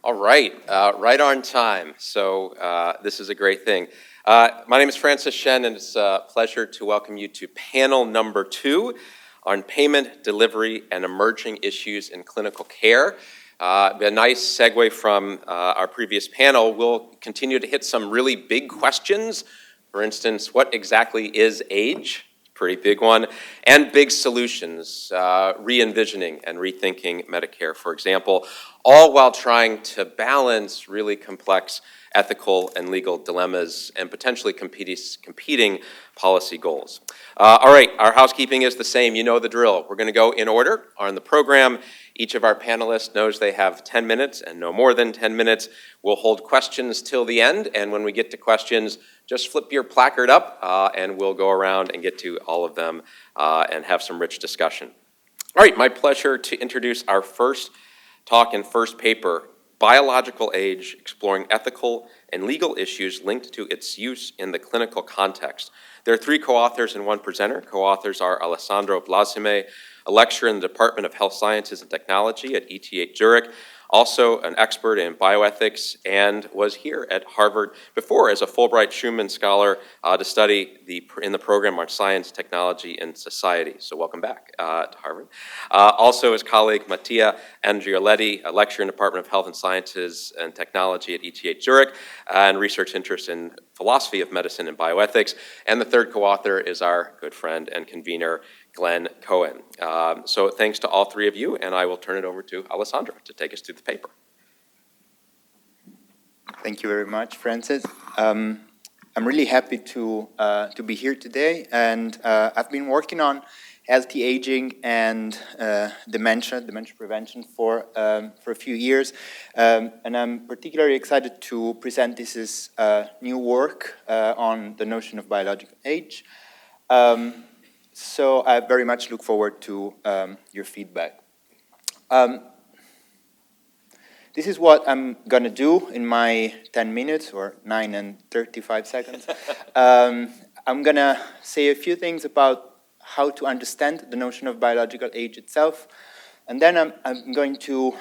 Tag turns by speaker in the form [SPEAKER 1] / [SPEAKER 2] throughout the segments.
[SPEAKER 1] All right, right on time. So this is a great thing. My name is Francis Shen, and it's a pleasure to welcome you to panel number 2 on payment, delivery, and emerging issues in clinical care. A nice segue from our previous panel. We'll continue to hit some really big questions. For instance, what exactly is age? Pretty big one, and big solutions, re-envisioning and rethinking Medicare, for example, all while trying to balance really complex ethical and legal dilemmas and potentially competing policy goals. All right, our housekeeping is the same. You know the drill. We're going to go in order on the program. Each of our panelists knows they have 10 minutes and no more than 10 minutes. We'll hold questions till the end, and when we get to questions, just flip your placard up and we'll go around and get to all of them and have some rich discussion. All right, my pleasure to introduce our first talk and first paper, Biological Age, Exploring Ethical and Legal Issues Linked to Its Use in the Clinical Context. There are 3 co-authors and 1 presenter. Co-authors are Alessandro Blasimme, a lecturer in the Department of Health Sciences and Technology at ETH Zurich, also an expert in bioethics, and was here at Harvard before as a Fulbright Schumann Scholar to study in the program on science, technology, and society. So welcome back to Harvard. Also his colleague Mattia Andreoletti, a lecturer in the Department of Health and Sciences and Technology at ETH Zurich, and research interest in philosophy of medicine and bioethics. And the third co-author is our good friend and convener, Glenn Cohen. So thanks to all 3 of you, and I will turn it over to Alessandro to take us through the paper.
[SPEAKER 2] Thank you very much, Francis. I'm really happy to be here today, and I've been working on healthy aging and dementia prevention for a few years, and I'm particularly excited to present this new work on the notion of biological age. So I very much look forward to your feedback. This is what I'm going to do in my 10 minutes, or 9 and 35 seconds. I'm going to say a few things about how to understand the notion of biological age itself, and then I'm going to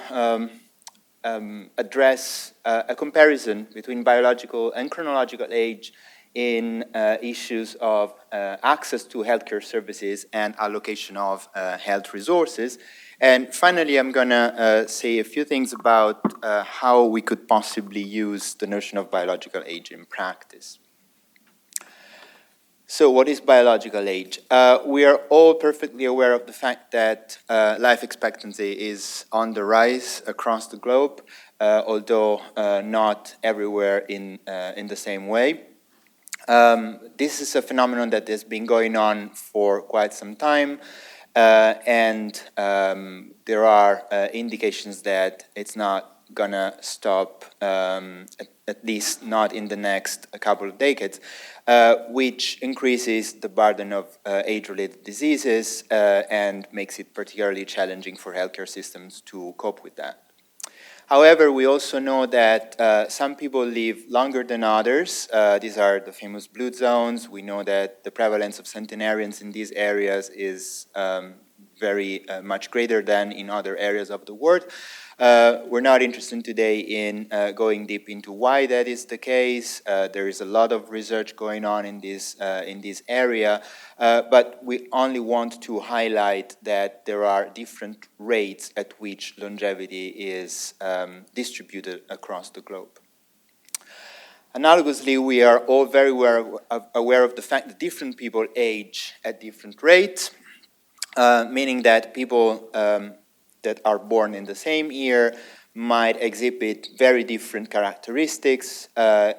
[SPEAKER 2] address a comparison between biological and chronological age in issues of access to healthcare services and allocation of health resources. And finally, I'm going to say a few things about how we could possibly use the notion of biological age in practice. So what is biological age? We are all perfectly aware of the fact that life expectancy is on the rise across the globe, although not everywhere in the same way. This is a phenomenon that has been going on for quite some time, and there are indications that it's not gonna stop, at least not in the next couple of decades, which increases the burden of age-related diseases and makes it particularly challenging for healthcare systems to cope with that. However, we also know that some people live longer than others. These are the famous blue zones. We know that the prevalence of centenarians in these areas is very much greater than in other areas of the world. We're not interested today in going deep into why that is the case. There is a lot of research going on in this area, but we only want to highlight that there are different rates at which longevity is distributed across the globe. Analogously, we are all very aware of the fact that different people age at different rates, meaning that people that are born in the same year might exhibit very different characteristics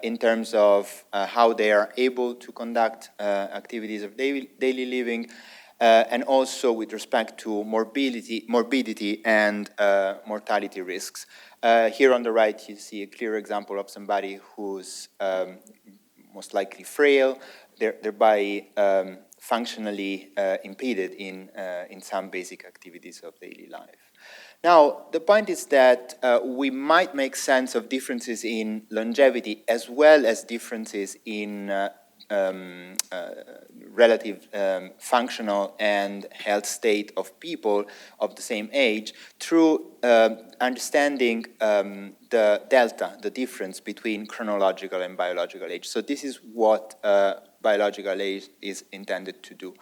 [SPEAKER 2] in terms of how they are able to conduct activities of daily living, and also with respect to morbidity and mortality risks. Here on the right, you see a clear example of somebody who's most likely frail, thereby functionally impeded in some basic activities of daily life. Now, the point is that we might make sense of differences in longevity as well as differences in functional and health state of people of the same age through understanding the delta, the difference between chronological and biological age. So this is what biological age is intended to do.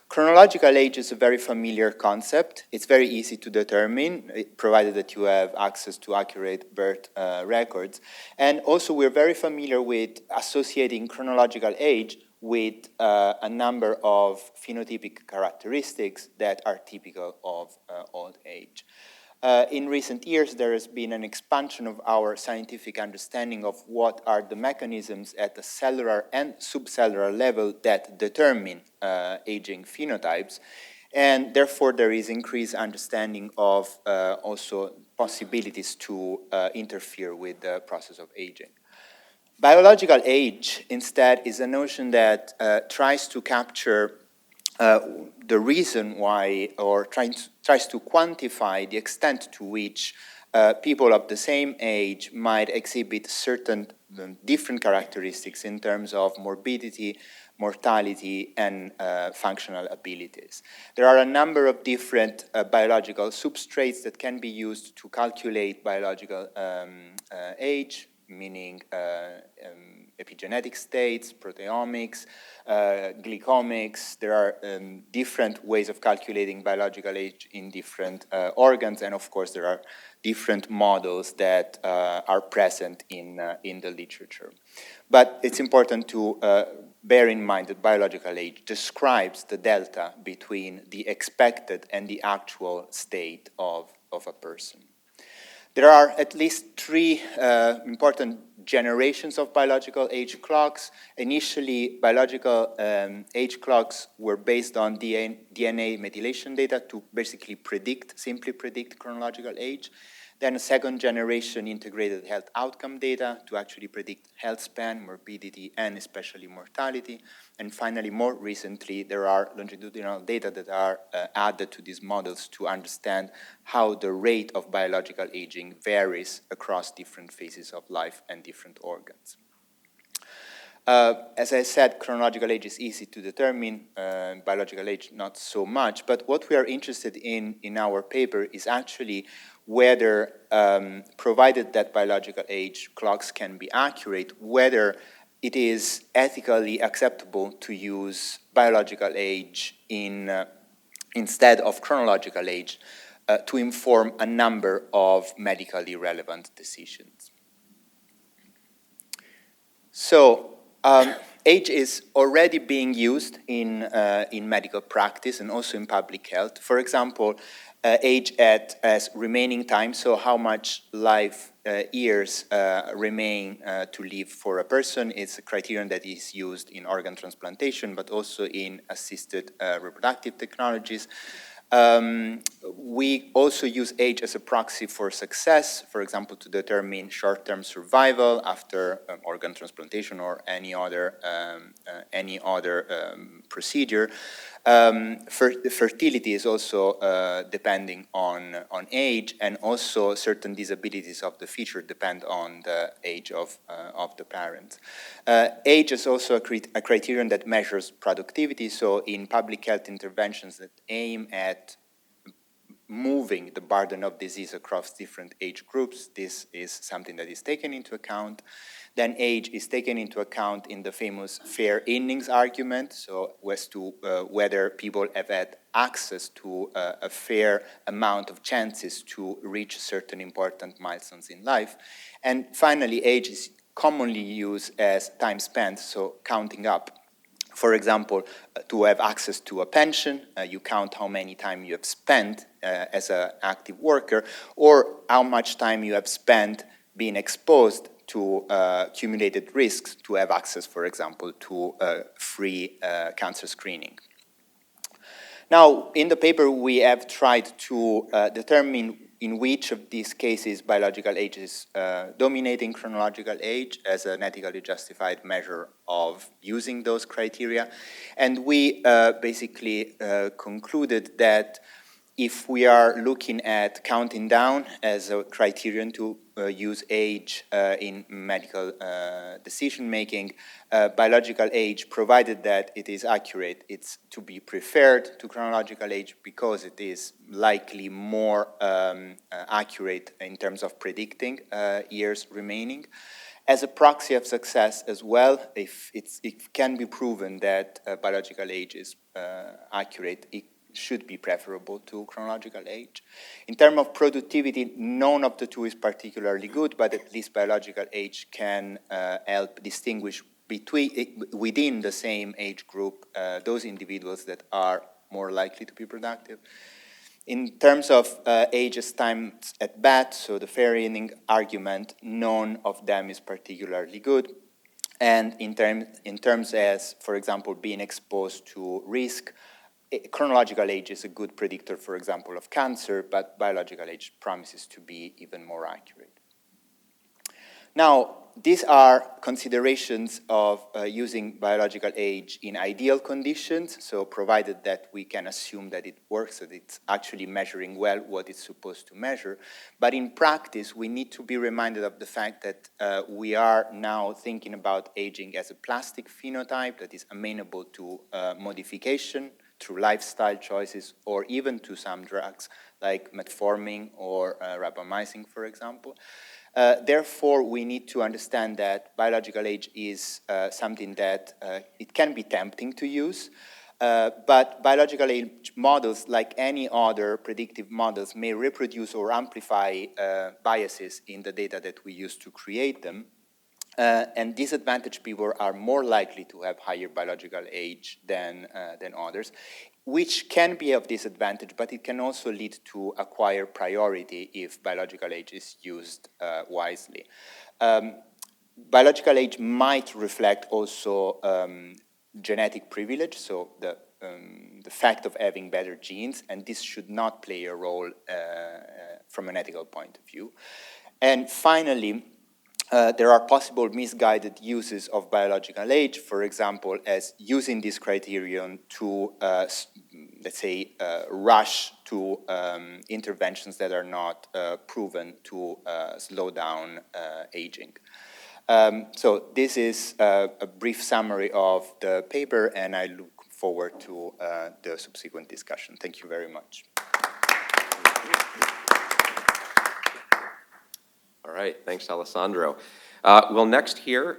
[SPEAKER 2] Chronological age is a very familiar concept. It's very easy to determine, provided that you have access to accurate birth records. And also, we're very familiar with associating chronological age with a number of phenotypic characteristics that are typical of old age. In recent years, there has been an expansion of our scientific understanding of what are the mechanisms at the cellular and subcellular level that determine aging phenotypes. And therefore, there is increased understanding of also possibilities to interfere with the process of aging. Biological age, instead, is a notion that tries to capture the reason why, or tries to quantify the extent to which people of the same age might exhibit certain different characteristics in terms of morbidity, mortality, and functional abilities. There are a number of different biological substrates that can be used to calculate biological age, meaning epigenetic states, proteomics, glycomics. There are different ways of calculating biological age in different organs, and of course there are different models that are present in the literature. But it's important to bear in mind that biological age describes the delta between the expected and the actual state of a person. There are at least three important generations of biological age clocks. Initially, biological age clocks were based on DNA methylation data to basically simply predict chronological age. Then a second generation integrated health outcome data to actually predict health span, morbidity, and especially mortality. And finally, more recently, there are longitudinal data that are added to these models to understand how the rate of biological aging varies across different phases of life and different organs. As I said, chronological age is easy to determine, biological age not so much, but what we are interested in our paper is actually whether, provided that biological age clocks can be accurate, whether it is ethically acceptable to use biological age instead of chronological age to inform a number of medically relevant decisions. So, age is already being used in medical practice and also in public health. For example, age as remaining time, so how much life years remain to live for a person, is a criterion that is used in organ transplantation, but also in assisted reproductive technologies. We also use age as a proxy for success, for example, to determine short-term survival after organ transplantation or any other procedure. Fertility is also depending on age, and also certain disabilities of the feature depend on the age of the parent. Age is also a criterion that measures productivity, so in public health interventions that aim at moving the burden of disease across different age groups, this is something that is taken into account. Then age is taken into account in the famous fair innings argument, so as to whether people have had access to a fair amount of chances to reach certain important milestones in life. And finally, age is commonly used as time spent, so counting up. For example, to have access to a pension, you count how many time you have spent as an active worker, or how much time you have spent being exposed to accumulated risks to have access, for example, to free cancer screening. Now, in the paper, we have tried to determine in which of these cases biological age is dominating chronological age as an ethically justified measure of using those criteria. And we basically concluded that If we are looking at counting down as a criterion to use age in medical decision-making, biological age, provided that it is accurate, it's to be preferred to chronological age because it is likely more accurate in terms of predicting years remaining. As a proxy of success as well, if it can be proven that biological age is accurate, it should be preferable to chronological age. In terms of productivity, none of the two is particularly good, but at least biological age can help distinguish within the same age group those individuals that are more likely to be productive. In terms of age as time at bat, so the varying argument, none of them is particularly good. And in terms as, for example, being exposed to risk, chronological age is a good predictor, for example, of cancer, but biological age promises to be even more accurate. Now, these are considerations of using biological age in ideal conditions, so provided that we can assume that it works, that it's actually measuring well what it's supposed to measure. But in practice, we need to be reminded of the fact that we are now thinking about aging as a plastic phenotype that is amenable to modification through lifestyle choices or even to some drugs like metformin or rapamycin, for example. Therefore, we need to understand that biological age is something that it can be tempting to use, but biological age models, like any other predictive models, may reproduce or amplify biases in the data that we use to create them. And disadvantaged people are more likely to have higher biological age than others, which can be of disadvantage, but it can also lead to acquire priority if biological age is used wisely. Biological age might reflect also genetic privilege, so the fact of having better genes, and this should not play a role from an ethical point of view. And finally, there are possible misguided uses of biological age, for example, as using this criterion to, let's say, rush to interventions that are not proven to slow down aging. So this is a brief summary of the paper, and I look forward to the subsequent discussion. Thank you very much.
[SPEAKER 1] All right, thanks, Alessandro. We'll next hear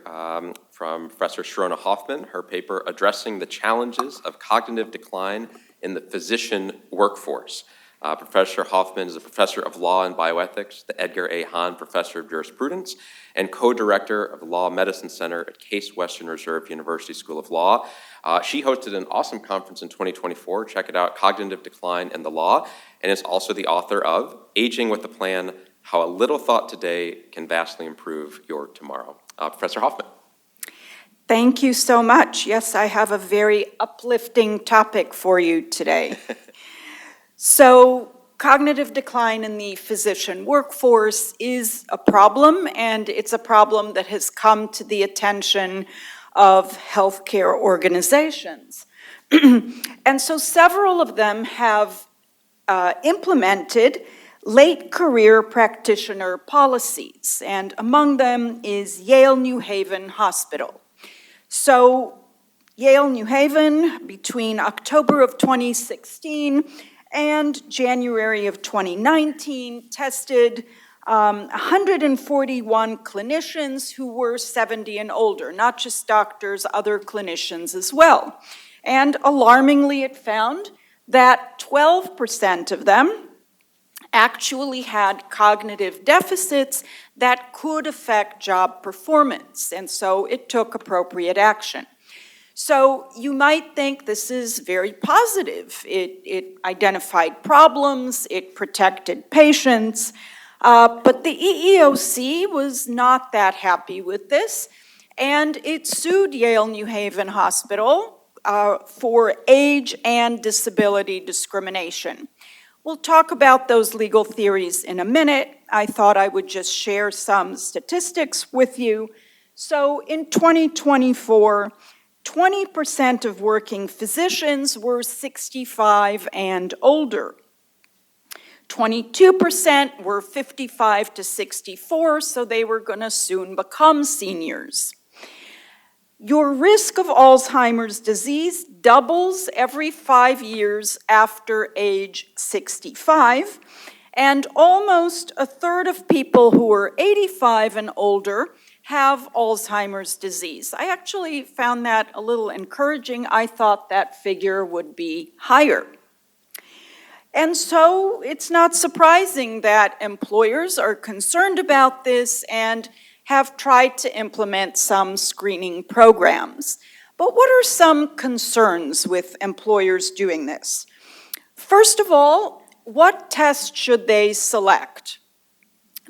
[SPEAKER 1] from Professor Sharona Hoffman, her paper addressing the challenges of cognitive decline in the physician workforce. Professor Hoffman is a professor of law and bioethics, the Edgar A. Hahn Professor of Jurisprudence, and co-director of the Law Medicine Center at Case Western Reserve University School of Law. She hosted an awesome conference in 2024. Check it out, Cognitive Decline in the Law, and is also the author of Aging with a Plan, How a Little Thought Today Can Vastly Improve Your Tomorrow. Professor Hoffman.
[SPEAKER 3] Thank you so much. Yes, I have a very uplifting topic for you today. So, cognitive decline in the physician workforce is a problem, and it's a problem that has come to the attention of healthcare organizations. And so several of them have implemented late career practitioner policies, and among them is Yale New Haven Hospital. So Yale New Haven, between October of 2016 and January of 2019, tested 141 clinicians who were 70 and older, not just doctors, other clinicians as well. And alarmingly, it found that 12% of them actually had cognitive deficits that could affect job performance, and so it took appropriate action. So you might think this is very positive. It identified problems, it protected patients, but the EEOC was not that happy with this, and it sued Yale New Haven Hospital for age and disability discrimination. We'll talk about those legal theories in a minute. I thought I would just share some statistics with you. So in 2024, 20% of working physicians were 65 and older. 22% were 55 to 64, so they were going to soon become seniors. Your risk of Alzheimer's disease doubles every 5 years after age 65, and almost a third of people who are 85 and older have Alzheimer's disease. I actually found that a little encouraging. I thought that figure would be higher. And so it's not surprising that employers are concerned about this and have tried to implement some screening programs. But what are some concerns with employers doing this? First of all, what test should they select?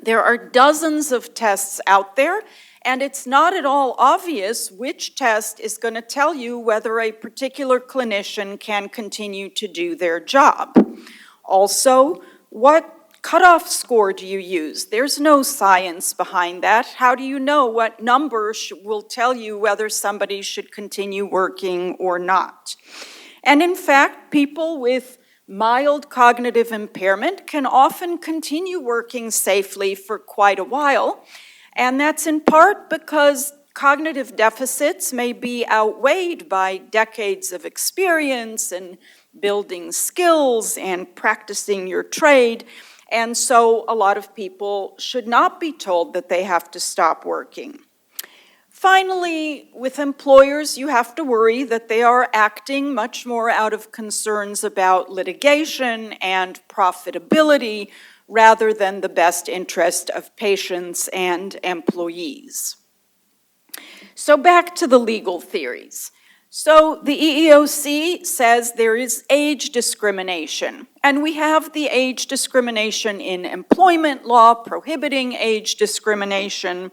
[SPEAKER 3] There are dozens of tests out there, and it's not at all obvious which test is going to tell you whether a particular clinician can continue to do their job. Also, what cutoff score do you use? There's no science behind that. How do you know what number will tell you whether somebody should continue working or not? And in fact, people with mild cognitive impairment can often continue working safely for quite a while, and that's in part because cognitive deficits may be outweighed by decades of experience and building skills and practicing your trade. And so a lot of people should not be told that they have to stop working. Finally, with employers, you have to worry that they are acting much more out of concerns about litigation and profitability rather than the best interest of patients and employees. So back to the legal theories. So the EEOC says there is age discrimination, and we have the age discrimination in employment law prohibiting age discrimination.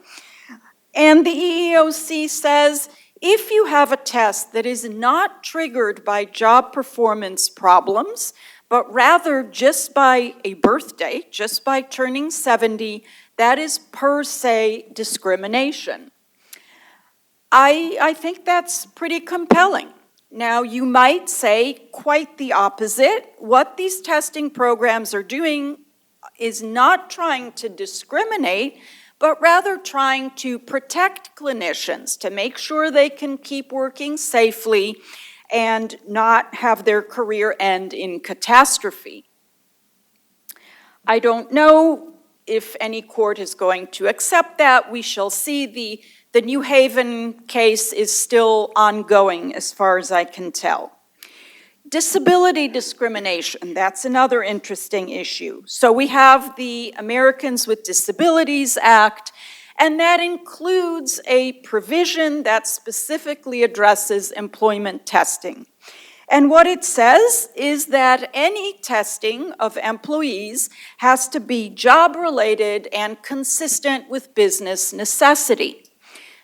[SPEAKER 3] And the EEOC says if you have a test that is not triggered by job performance problems, but rather just by a birthday, just by turning 70, that is per se discrimination. I think that's pretty compelling. Now, you might say quite the opposite. What these testing programs are doing is not trying to discriminate, but rather trying to protect clinicians, to make sure they can keep working safely and not have their career end in catastrophe. I don't know if any court is going to accept that. We shall see. The New Haven case is still ongoing as far as I can tell. Disability discrimination, that's another interesting issue. So we have the Americans with Disabilities Act, and that includes a provision that specifically addresses employment testing. And what it says is that any testing of employees has to be job-related and consistent with business necessity.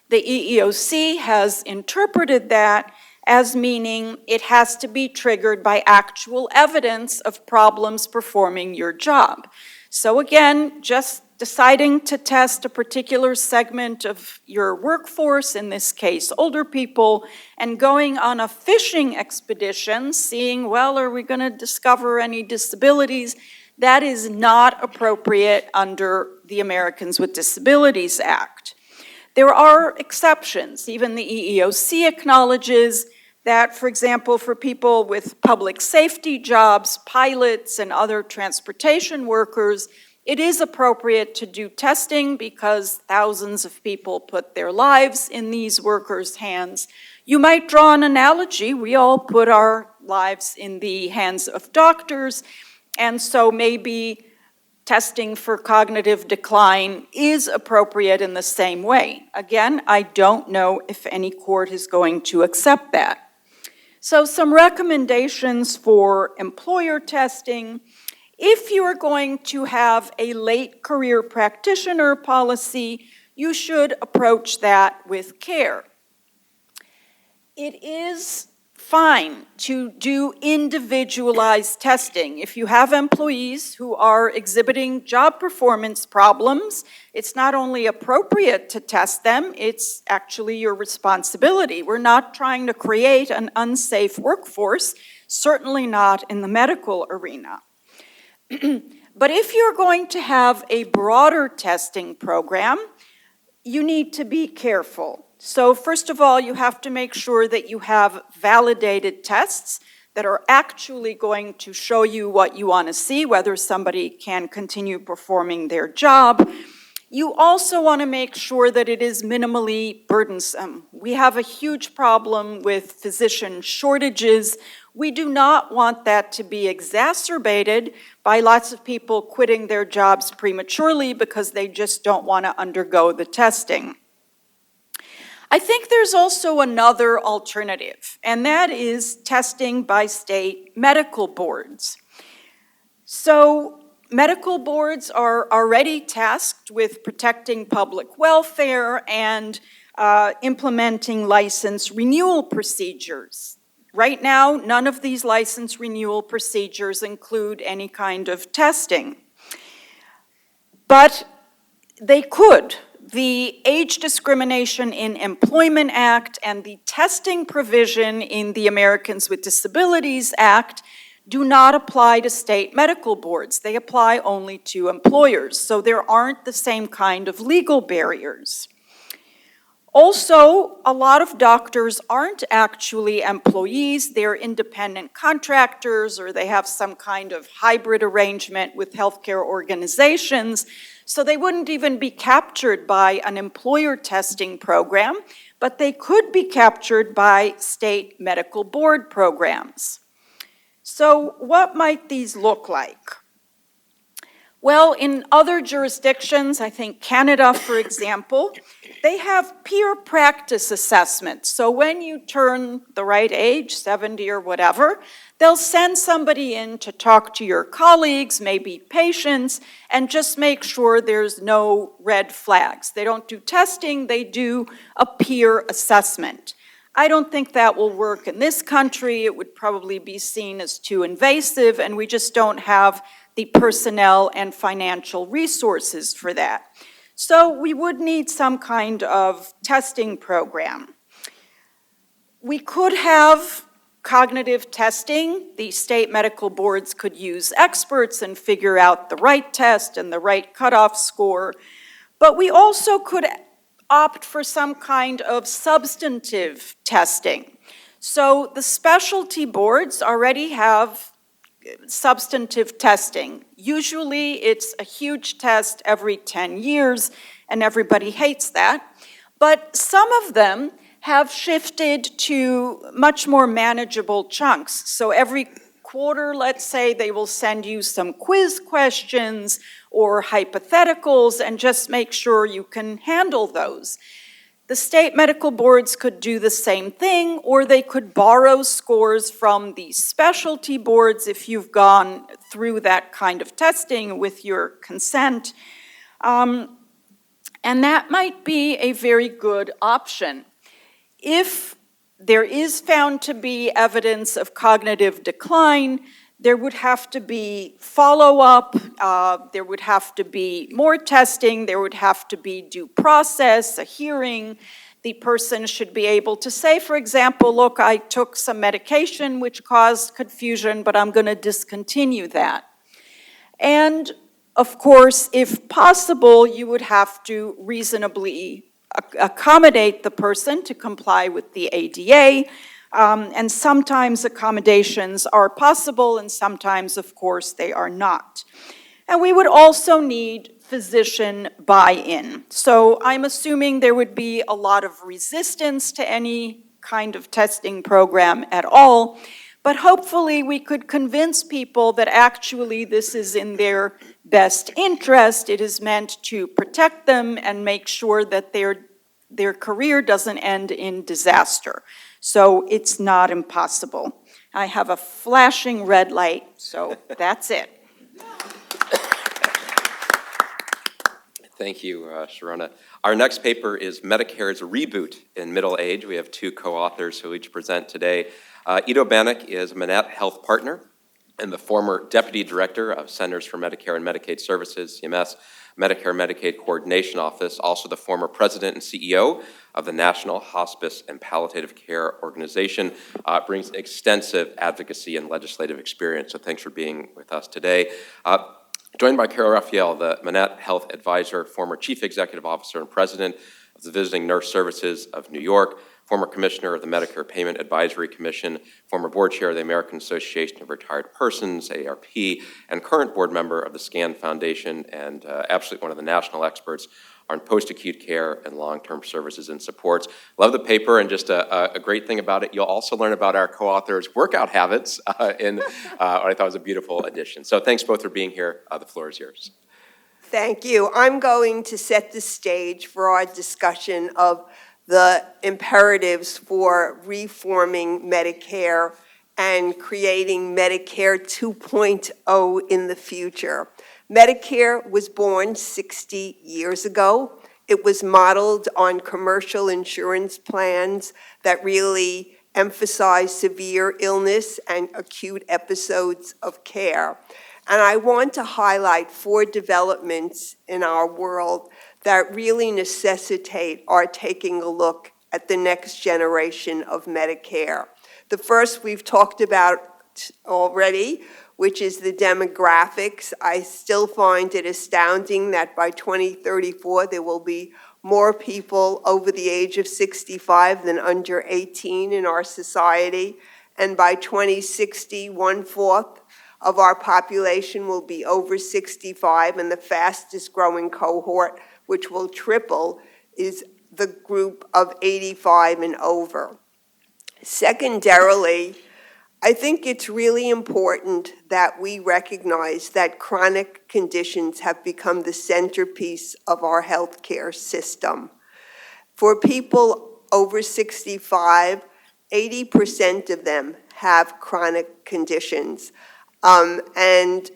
[SPEAKER 3] The EEOC has interpreted that as meaning it has to be triggered by actual evidence of problems performing your job. So again, just deciding to test a particular segment of your workforce, in this case older people, and going on a fishing expedition, seeing, well, are we going to discover any disabilities? That is not appropriate under the Americans with Disabilities Act. There are exceptions. Even the EEOC acknowledges that, for example, for people with public safety jobs, pilots and other transportation workers, it is appropriate to do testing because thousands of people put their lives in these workers' hands. You might draw an analogy. We all put our lives in the hands of doctors, and so maybe testing for cognitive decline is appropriate in the same way. Again, I don't know if any court is going to accept that. So some recommendations for employer testing. If you are going to have a late career practitioner policy, you should approach that with care. It is fine to do individualized testing. If you have employees who are exhibiting job performance problems, it's not only appropriate to test them, it's actually your responsibility. We're not trying to create an unsafe workforce, certainly not in the medical arena. But if you're going to have a broader testing program, you need to be careful. So first of all, you have to make sure that you have validated tests that are actually going to show you what you want to see, whether somebody can continue performing their job. You also want to make sure that it is minimally burdensome. We have a huge problem with physician shortages. We do not want that to be exacerbated by lots of people quitting their jobs prematurely because they just don't want to undergo the testing. I think there's also another alternative, and that is testing by state medical boards. So medical boards are already tasked with protecting public welfare and implementing license renewal procedures. Right now, none of these license renewal procedures include any kind of testing. But they could. The Age Discrimination in Employment Act and the testing provision in the Americans with Disabilities Act do not apply to state medical boards. They apply only to employers, so there aren't the same kind of legal barriers. Also, a lot of doctors aren't actually employees, they're independent contractors, or they have some kind of hybrid arrangement with healthcare organizations, so they wouldn't even be captured by an employer testing program, but they could be captured by state medical board programs. So what might these look like? Well, in other jurisdictions, I think Canada, for example, they have peer practice assessments. So when you turn the right age, 70 or whatever, they'll send somebody in to talk to your colleagues, maybe patients, and just make sure there's no red flags. They don't do testing, they do a peer assessment. I don't think that will work in this country. It would probably be seen as too invasive, and we just don't have the personnel and financial resources for that. So we would need some kind of testing program. We could have cognitive testing. The state medical boards could use experts and figure out the right test and the right cutoff score. But we also could opt for some kind of substantive testing. So the specialty boards already have substantive testing. Usually it's a huge test every 10 years, and everybody hates that. But some of them have shifted to much more manageable chunks. So every quarter, let's say, they will send you some quiz questions or hypotheticals and just make sure you can handle those. The state medical boards could do the same thing, or they could borrow scores from the specialty boards if you've gone through that kind of testing with your consent. And that might be a very good option. If there is found to be evidence of cognitive decline, there would have to be follow-up, there would have to be more testing, there would have to be due process, a hearing. The person should be able to say, for example, look, I took some medication which caused confusion, but I'm going to discontinue that. And of course, if possible, you would have to reasonably accommodate the person to comply with the ADA. And sometimes accommodations are possible, and sometimes, of course, they are not. And we would also need physician buy-in. So I'm assuming there would be a lot of resistance to any kind of testing program at all, but hopefully we could convince people that actually this is in their best interest. It is meant to protect them and make sure that their career doesn't end in disaster. So it's not impossible. I have a flashing red light, so that's it.
[SPEAKER 1] Thank you, Sharona. Our next paper is Medicare's Reboot in Middle Age. We have two co-authors who each present today. Ido Banach is Manatt Health Partner and the former Deputy Director of Centers for Medicare and Medicaid Services, CMS, Medicare-Medicaid Coordination Office, also the former President and CEO of the National Hospice and Palliative Care Organization, brings extensive advocacy and legislative experience, so thanks for being with us today. Joined by Carol Raphael, the Manatt Health Advisor, former Chief Executive Officer and President of the Visiting Nurse Services of New York, former Commissioner of the Medicare Payment Advisory Commission, former Board Chair of the American Association of Retired Persons, AARP, and current board member of the SCAN Foundation, and absolutely one of the national experts on post-acute care and long-term services and supports. Love the paper, and just a great thing about it, you'll also learn about our co-authors' workout habits in what I thought was a beautiful addition. So thanks both for being here. The floor is yours.
[SPEAKER 4] Thank you. I'm going to set the stage for our discussion of the imperatives for reforming Medicare and creating Medicare 2.0 in the future. Medicare was born 60 years ago. It was modeled on commercial insurance plans that really emphasize severe illness and acute episodes of care. And I want to highlight 4 developments in our world that really necessitate our taking a look at the next generation of Medicare. The first we've talked about already, which is the demographics. I still find it astounding that by 2034 there will be more people over the age of 65 than under 18 in our society. And by 2060, 1/4 of our population will be over 65, and the fastest growing cohort, which will triple, is the group of 85 and over. Secondarily, I think it's really important that we recognize that chronic conditions have become the centerpiece of our healthcare system. For people over 65, 80% of them have chronic conditions, and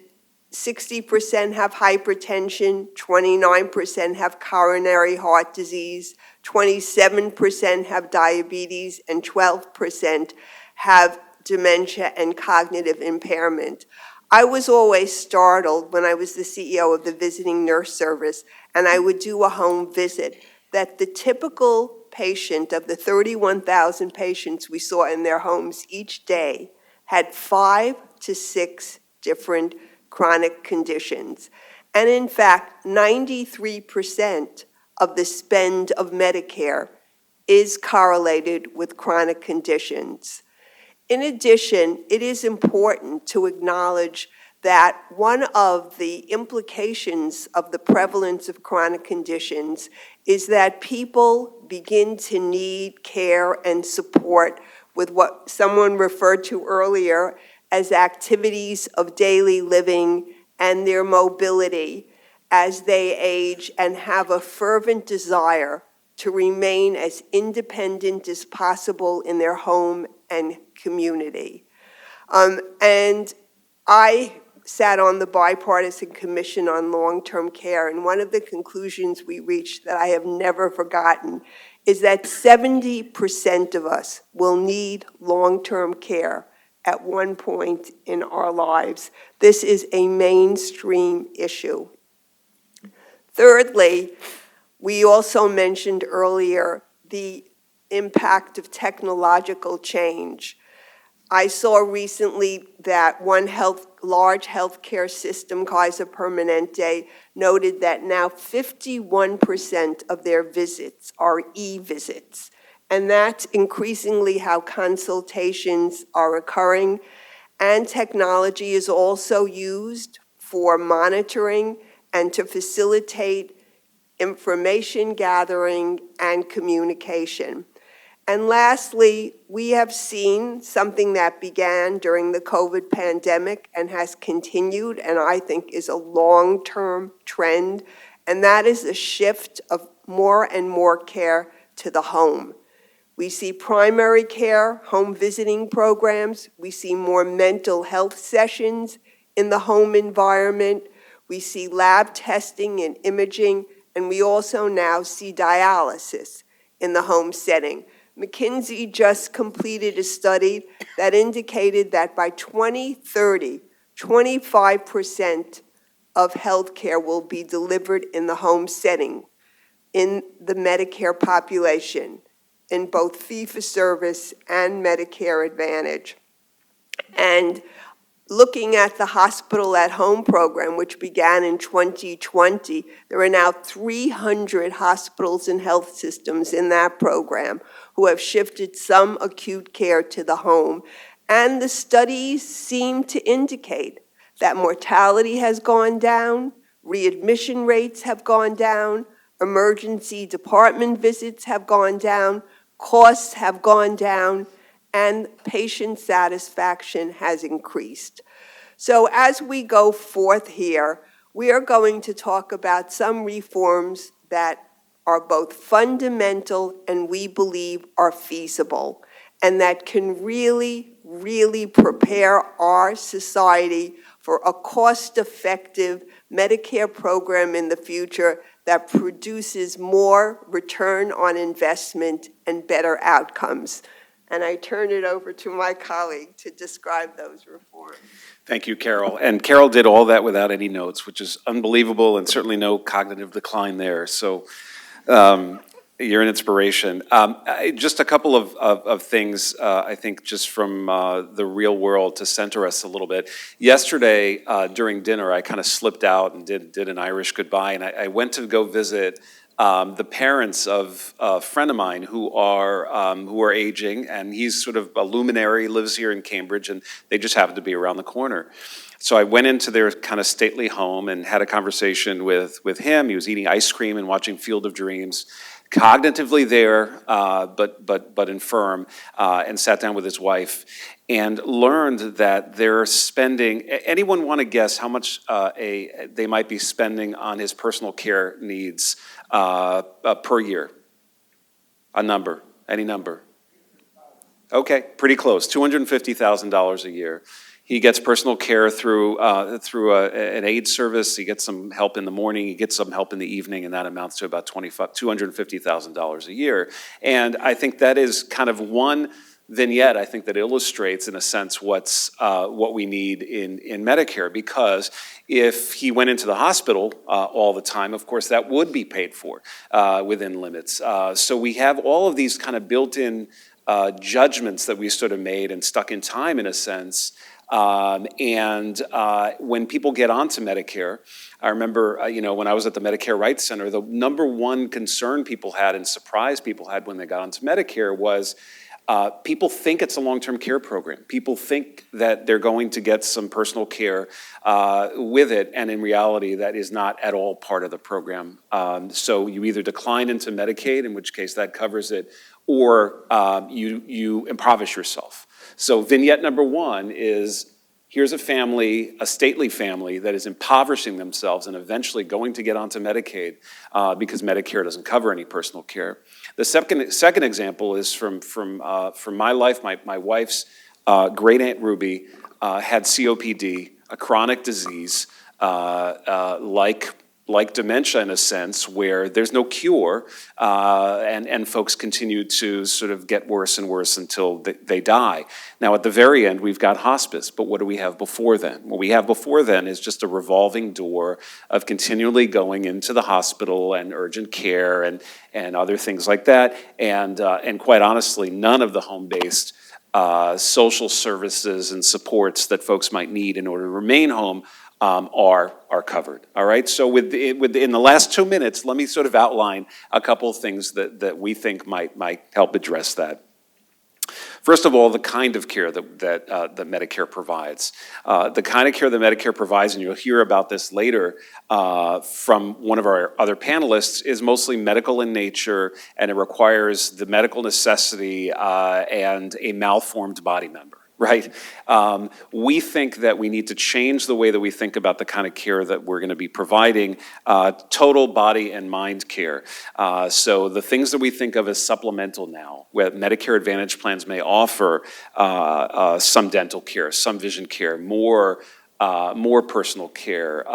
[SPEAKER 4] 60% have hypertension, 29% have coronary heart disease, 27% have diabetes, and 12% have dementia and cognitive impairment. I was always startled when I was the CEO of the Visiting Nurse Service, and I would do a home visit, that the typical patient of the 31,000 patients we saw in their homes each day had 5 to 6 different chronic conditions. And in fact, 93% of the spend of Medicare is correlated with chronic conditions. In addition, it is important to acknowledge that one of the implications of the prevalence of chronic conditions is that people begin to need care and support with what someone referred to earlier as activities of daily living and their mobility as they age and have a fervent desire to remain as independent as possible in their home and community. And I sat on the Bipartisan Commission on Long-Term Care, and one of the conclusions we reached that I have never forgotten is that 70% of us will need long-term care at one point in our lives. This is a mainstream issue. Thirdly, we also mentioned earlier the impact of technological change. I saw recently that one large healthcare system, Kaiser Permanente, noted that now 51% of their visits are e-visits. And that's increasingly how consultations are occurring. And technology is also used for monitoring and to facilitate information gathering and communication. And lastly, we have seen something that began during the COVID pandemic and has continued, and I think is a long-term trend, and that is a shift of more and more care to the home. We see primary care, home visiting programs. We see more mental health sessions in the home environment. We see lab testing and imaging, and we also now see dialysis in the home setting. McKinsey just completed a study that indicated that by 2030, 25% of healthcare will be delivered in the home setting in the Medicare population, in both fee-for-service and Medicare Advantage. And looking at the hospital at home program, which began in 2020, there are now 300 hospitals and health systems in that program who have shifted some acute care to the home. And the studies seem to indicate that mortality has gone down, readmission rates have gone down, emergency department visits have gone down, costs have gone down, and patient satisfaction has increased. So as we go forth here, we are going to talk about some reforms that are both fundamental and we believe are feasible, and that can really, really prepare our society for a cost-effective Medicare program in the future that produces more return on investment and better outcomes. And I turn it over to my colleague to describe those reforms.
[SPEAKER 5] Thank you, Carol. And Carol did all that without any notes, which is unbelievable, and certainly no cognitive decline there. So you're an inspiration. Just a couple of things, I think, just from the real world to center us a little bit. Yesterday, during dinner, I kind of slipped out and did an Irish goodbye, and I went to go visit the parents of a friend of mine who are aging, and he's sort of a luminary, lives here in Cambridge, and they just happen to be around the corner. So I went into their kind of stately home and had a conversation with him. He was eating ice cream and watching Field of Dreams, cognitively there, but infirm, and sat down with his wife and learned that they're spending, anyone want to guess how much they might be spending on his personal care needs per year? A number, any number? Okay, pretty close, $250,000 a year. He gets personal care through an aid service. He gets some help in the morning. He gets some help in the evening, and that amounts to about $250,000 a year. And I think that is kind of one vignette, I think, that illustrates, in a sense, what we need in Medicare. Because if he went into the hospital all the time, of course, that would be paid for within limits. So we have all of these kind of built-in judgments that we sort of made and stuck in time, in a sense. When people get onto Medicare, I remember, when I was at the Medicare Rights Center, the number one concern people had and surprise people had when they got onto Medicare was people think it's a long-term care program. People think that they're going to get some personal care with it, and in reality, that is not at all part of the program. So you either decline into Medicaid, in which case that covers it, or you impoverish yourself. So vignette number one is, here's a family, a stately family, that is impoverishing themselves and eventually going to get onto Medicaid because Medicare doesn't cover any personal care. The second example is from my life. My wife's great Aunt Ruby had COPD, a chronic disease like dementia, in a sense, where there's no cure, and folks continue to sort of get worse and worse until they die. Now, at the very end, we've got hospice, but what do we have before then? What we have before then is just a revolving door of continually going into the hospital and urgent care and other things like that, and quite honestly, none of the home-based social services and supports that folks might need in order to remain home are covered. All right. So in the last 2 minutes, let me sort of outline a couple of things that we think might help address that. First of all, the kind of care that Medicare provides. The kind of care that Medicare provides, and you'll hear about this later from one of our other panelists, is mostly medical in nature, and it requires the medical necessity and a malformed body member. Right? We think that we need to change the way that we think about the kind of care that we're going to be providing, total body and mind care. So the things that we think of as supplemental now, where Medicare Advantage plans may offer some dental care, some vision care, more personal care,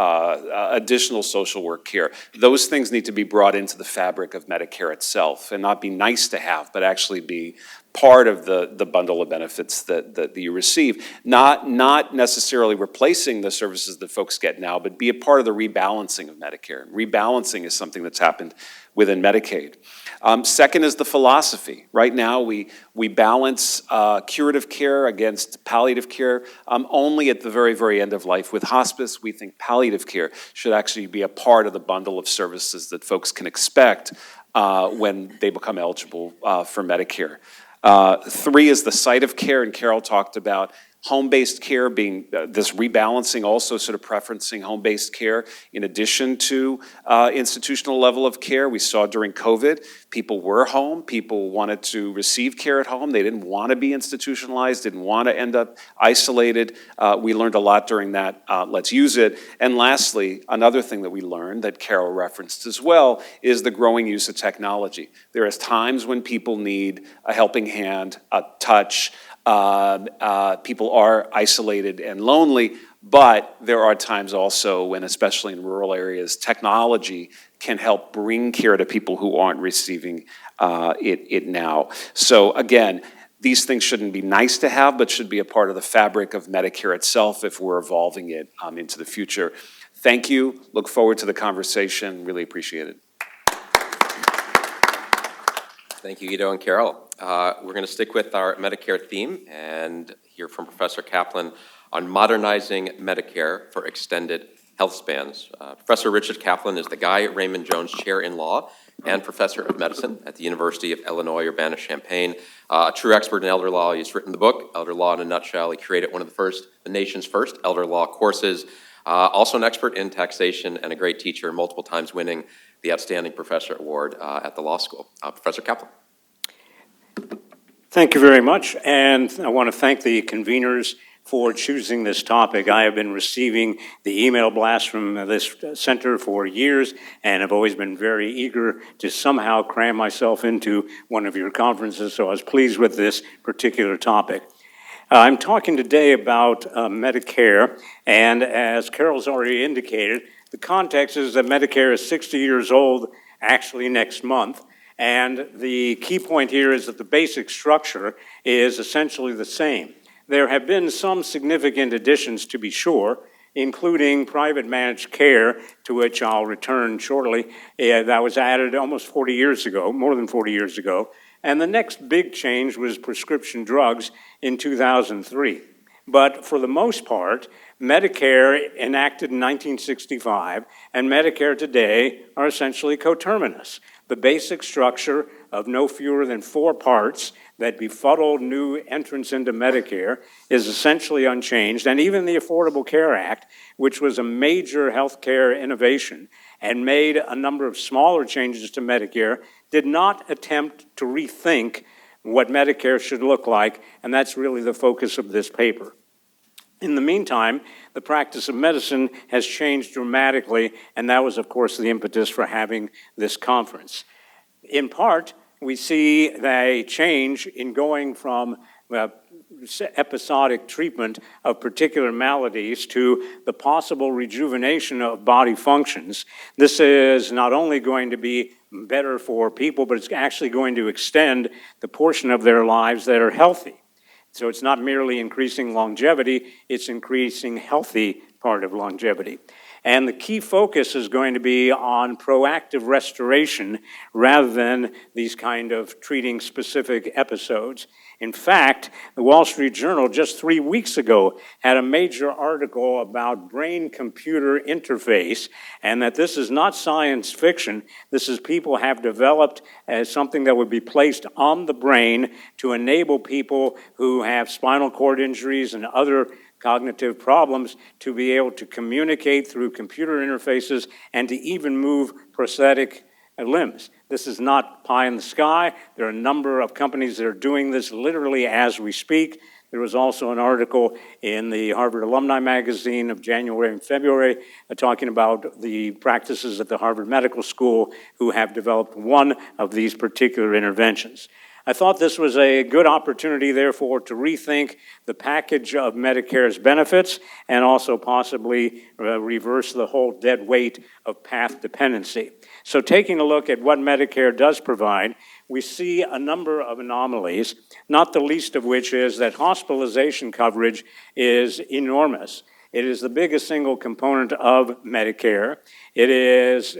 [SPEAKER 5] additional social work care. Those things need to be brought into the fabric of Medicare itself and not be nice to have, but actually be part of the bundle of benefits that you receive, not necessarily replacing the services that folks get now, but be a part of the rebalancing of Medicare. And rebalancing is something that's happened within Medicaid. Second is the philosophy. Right now, we balance curative care against palliative care only at the very, very end of life. With hospice, we think palliative care should actually be a part of the bundle of services that folks can expect when they become eligible for Medicare. Three is the site of care, and Carol talked about home-based care being this rebalancing, also sort of preferencing home-based care in addition to institutional level of care. We saw during COVID, people were home, people wanted to receive care at home, they didn't want to be institutionalized, didn't want to end up isolated. We learned a lot during that, let's use it. And lastly, another thing that we learned that Carol referenced as well is the growing use of technology. There is times when people need a helping hand, a touch. People are isolated and lonely, but there are times also when, especially in rural areas, technology can help bring care to people who aren't receiving it now. So again, these things shouldn't be nice to have, but should be a part of the fabric of Medicare itself if we're evolving it into the future. Thank you. Look forward to the conversation. Really appreciate it.
[SPEAKER 1] Thank you, Guido and Carol. We're going to stick with our Medicare theme and hear from Professor Kaplan on modernizing Medicare for extended health spans. Professor Richard Kaplan is the Guy Raymond Jones Chair in Law and Professor of Medicine at the University of Illinois Urbana-Champaign. A true expert in elder law. He's written the book, Elder Law in a Nutshell. He created one of the nation's first elder law courses. Also an expert in taxation and a great teacher, multiple times winning the Outstanding Professor Award at the law school. Professor Kaplan.
[SPEAKER 6] Thank you very much, and I want to thank the conveners for choosing this topic. I have been receiving the email blast from this center for years, and have always been very eager to somehow cram myself into one of your conferences, so I was pleased with this particular topic. I'm talking today about Medicare, and as Carol's already indicated, the context is that Medicare is 60 years old actually next month, and the key point here is that the basic structure is essentially the same. There have been some significant additions, to be sure, including private managed care, to which I'll return shortly. That was added almost 40 years ago, more than 40 years ago. And the next big change was prescription drugs in 2003. But for the most part, Medicare enacted in 1965 and Medicare today are essentially coterminous. The basic structure of no fewer than 4 parts that befuddled new entrants into Medicare is essentially unchanged, and even the Affordable Care Act, which was a major healthcare innovation and made a number of smaller changes to Medicare, did not attempt to rethink what Medicare should look like, and that's really the focus of this paper. In the meantime, the practice of medicine has changed dramatically, and that was, of course, the impetus for having this conference. In part, we see a change in going from episodic treatment of particular maladies to the possible rejuvenation of body functions. This is not only going to be better for people, but it's actually going to extend the portion of their lives that are healthy. So it's not merely increasing longevity, it's increasing healthy part of longevity. And the key focus is going to be on proactive restoration rather than these kind of treating specific episodes. In fact, the Wall Street Journal just 3 weeks ago had a major article about brain-computer interface, and that this is not science fiction. This is people have developed as something that would be placed on the brain to enable people who have spinal cord injuries and other cognitive problems to be able to communicate through computer interfaces and to even move prosthetic limbs. This is not pie in the sky. There are a number of companies that are doing this literally as we speak. There was also an article in the Harvard Alumni Magazine of January and February talking about the practices at the Harvard Medical School who have developed one of these particular interventions. I thought this was a good opportunity, therefore, to rethink the package of Medicare's benefits and also possibly reverse the whole dead weight of path dependency. So taking a look at what Medicare does provide, we see a number of anomalies, not the least of which is that hospitalization coverage is enormous. It is the biggest single component of Medicare. It is,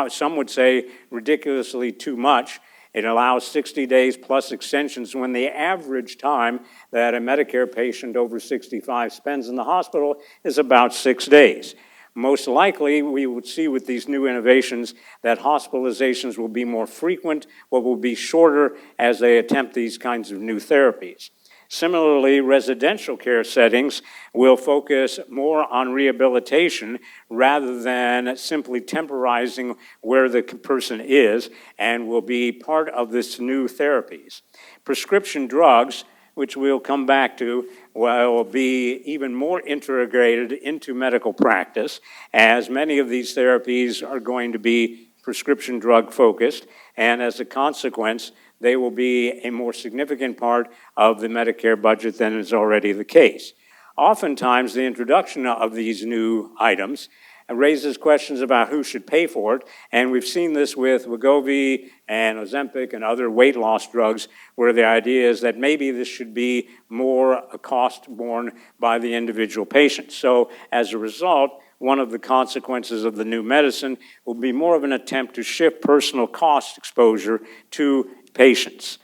[SPEAKER 6] some would say, ridiculously too much. It allows 60 days plus extensions when the average time that a Medicare patient over 65 spends in the hospital is about 6 days. Most likely, we would see with these new innovations that hospitalizations will be more frequent, but will be shorter as they attempt these kinds of new therapies. Similarly, residential care settings will focus more on rehabilitation rather than simply temporizing where the person is, and will be part of this new therapies. Prescription drugs, which we'll come back to, will be even more integrated into medical practice, as many of these therapies are going to be prescription drug focused, and as a consequence, they will be a more significant part of the Medicare budget than is already the case. Oftentimes, the introduction of these new items raises questions about who should pay for it, and we've seen this with Wegovy and Ozempic and other weight loss drugs, where the idea is that maybe this should be more a cost borne by the individual patient. So as a result, one of the consequences of the new medicine will be more of an attempt to shift personal cost exposure to patients.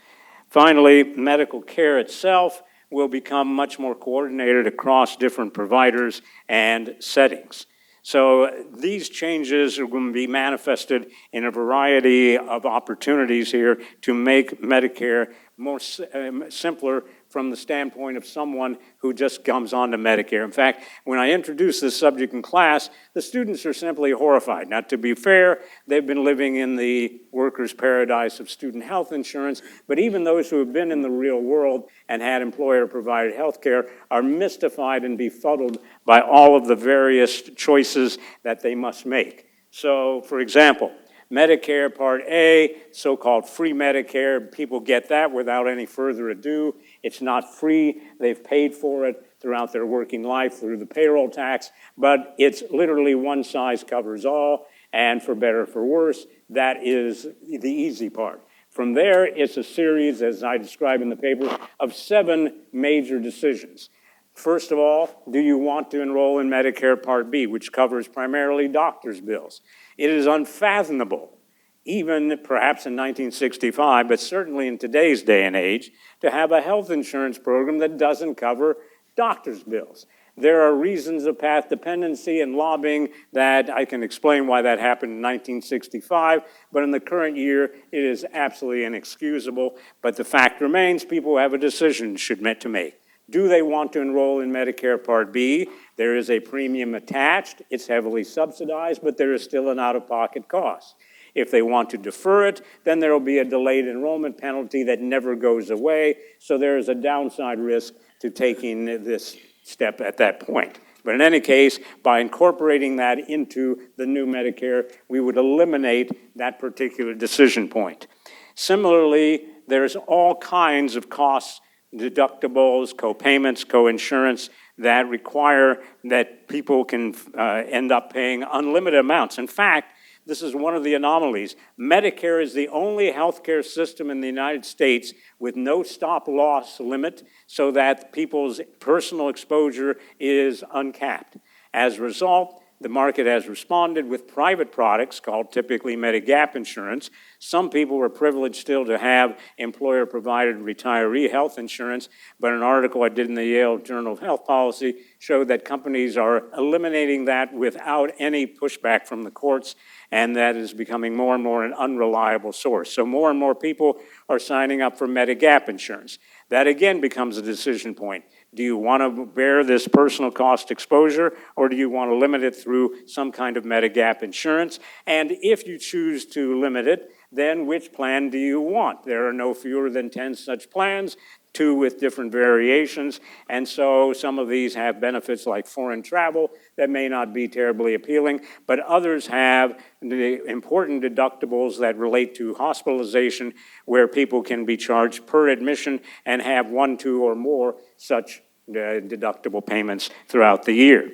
[SPEAKER 6] Finally, medical care itself will become much more coordinated across different providers and settings. So these changes are going to be manifested in a variety of opportunities here to make Medicare more simpler from the standpoint of someone who just comes onto Medicare. In fact, when I introduce this subject in class, the students are simply horrified. Now, to be fair, they've been living in the workers' paradise of student health insurance, but even those who have been in the real world and had employer-provided health care are mystified and befuddled by all of the various choices that they must make. So, for example, Medicare Part A, so-called free Medicare, people get that without any further ado. It's not free. They've paid for it throughout their working life through the payroll tax, but it's literally one size covers all, and for better or for worse, that is the easy part. From there, it's a series, as I describe in the paper, of 7 major decisions. First of all, do you want to enroll in Medicare Part B, which covers primarily doctor's bills? It is unfathomable, even perhaps in 1965, but certainly in today's day and age, to have a health insurance program that doesn't cover doctor's bills. There are reasons of path dependency and lobbying that I can explain why that happened in 1965, but in the current year, it is absolutely inexcusable. But the fact remains, people have a decision to make. Do they want to enroll in Medicare Part B? There is a premium attached. It's heavily subsidized, but there is still an out-of-pocket cost. If they want to defer it, then there will be a delayed enrollment penalty that never goes away, so there is a downside risk to taking this step at that point. But in any case, by incorporating that into the new Medicare, we would eliminate that particular decision point. Similarly, there's all kinds of costs, deductibles, co-payments, co-insurance that require that people can end up paying unlimited amounts. In fact, this is one of the anomalies. Medicare is the only healthcare system in the United States with no stop-loss limit, so that people's personal exposure is uncapped. As a result, the market has responded with private products called typically Medigap insurance. Some people were privileged still to have employer-provided retiree health insurance, but an article I did in the Yale Journal of Health Policy showed that companies are eliminating that without any pushback from the courts, and that is becoming more and more an unreliable source. So more and more people are signing up for Medigap insurance. That again becomes a decision point. Do you want to bear this personal cost exposure, or do you want to limit it through some kind of Medigap insurance? And if you choose to limit it, then which plan do you want? There are no fewer than 10 such plans, 2 with different variations, and so some of these have benefits like foreign travel that may not be terribly appealing, but others have the important deductibles that relate to hospitalization, where people can be charged per admission and have 1, 2, or more such deductible payments throughout the year.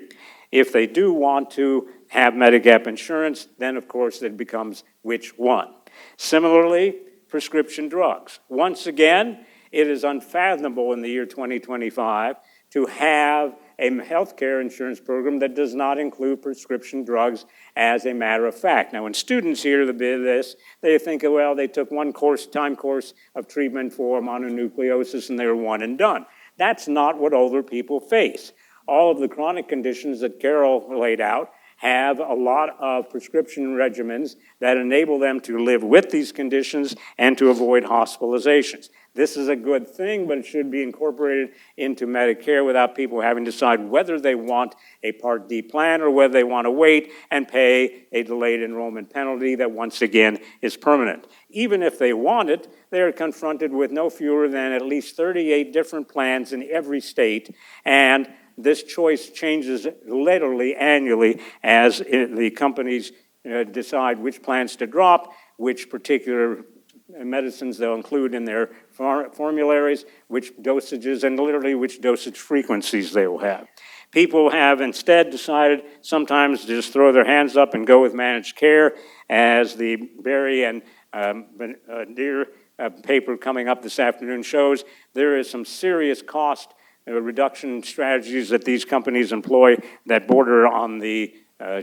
[SPEAKER 6] If they do want to have Medigap insurance, then of course it becomes which one. Similarly, prescription drugs. Once again, it is unfathomable in the year 2025 to have a healthcare insurance program that does not include prescription drugs as a matter of fact. Now, when students hear this, they think, well, they took one time course of treatment for mononucleosis and they were one and done. That's not what older people face. All of the chronic conditions that Carol laid out have a lot of prescription regimens that enable them to live with these conditions and to avoid hospitalizations. This is a good thing, but it should be incorporated into Medicare without people having to decide whether they want a Part D plan or whether they want to wait and pay a delayed enrollment penalty that once again is permanent. Even if they want it, they are confronted with no fewer than at least 38 different plans in every state, and this choice changes literally annually as the companies decide which plans to drop, which particular medicines they'll include in their formularies, which dosages, and literally which dosage frequencies they will have. People have instead decided sometimes to just throw their hands up and go with managed care, as the Berry and Deere paper coming up this afternoon shows. There is some serious cost reduction strategies that these companies employ that border on the,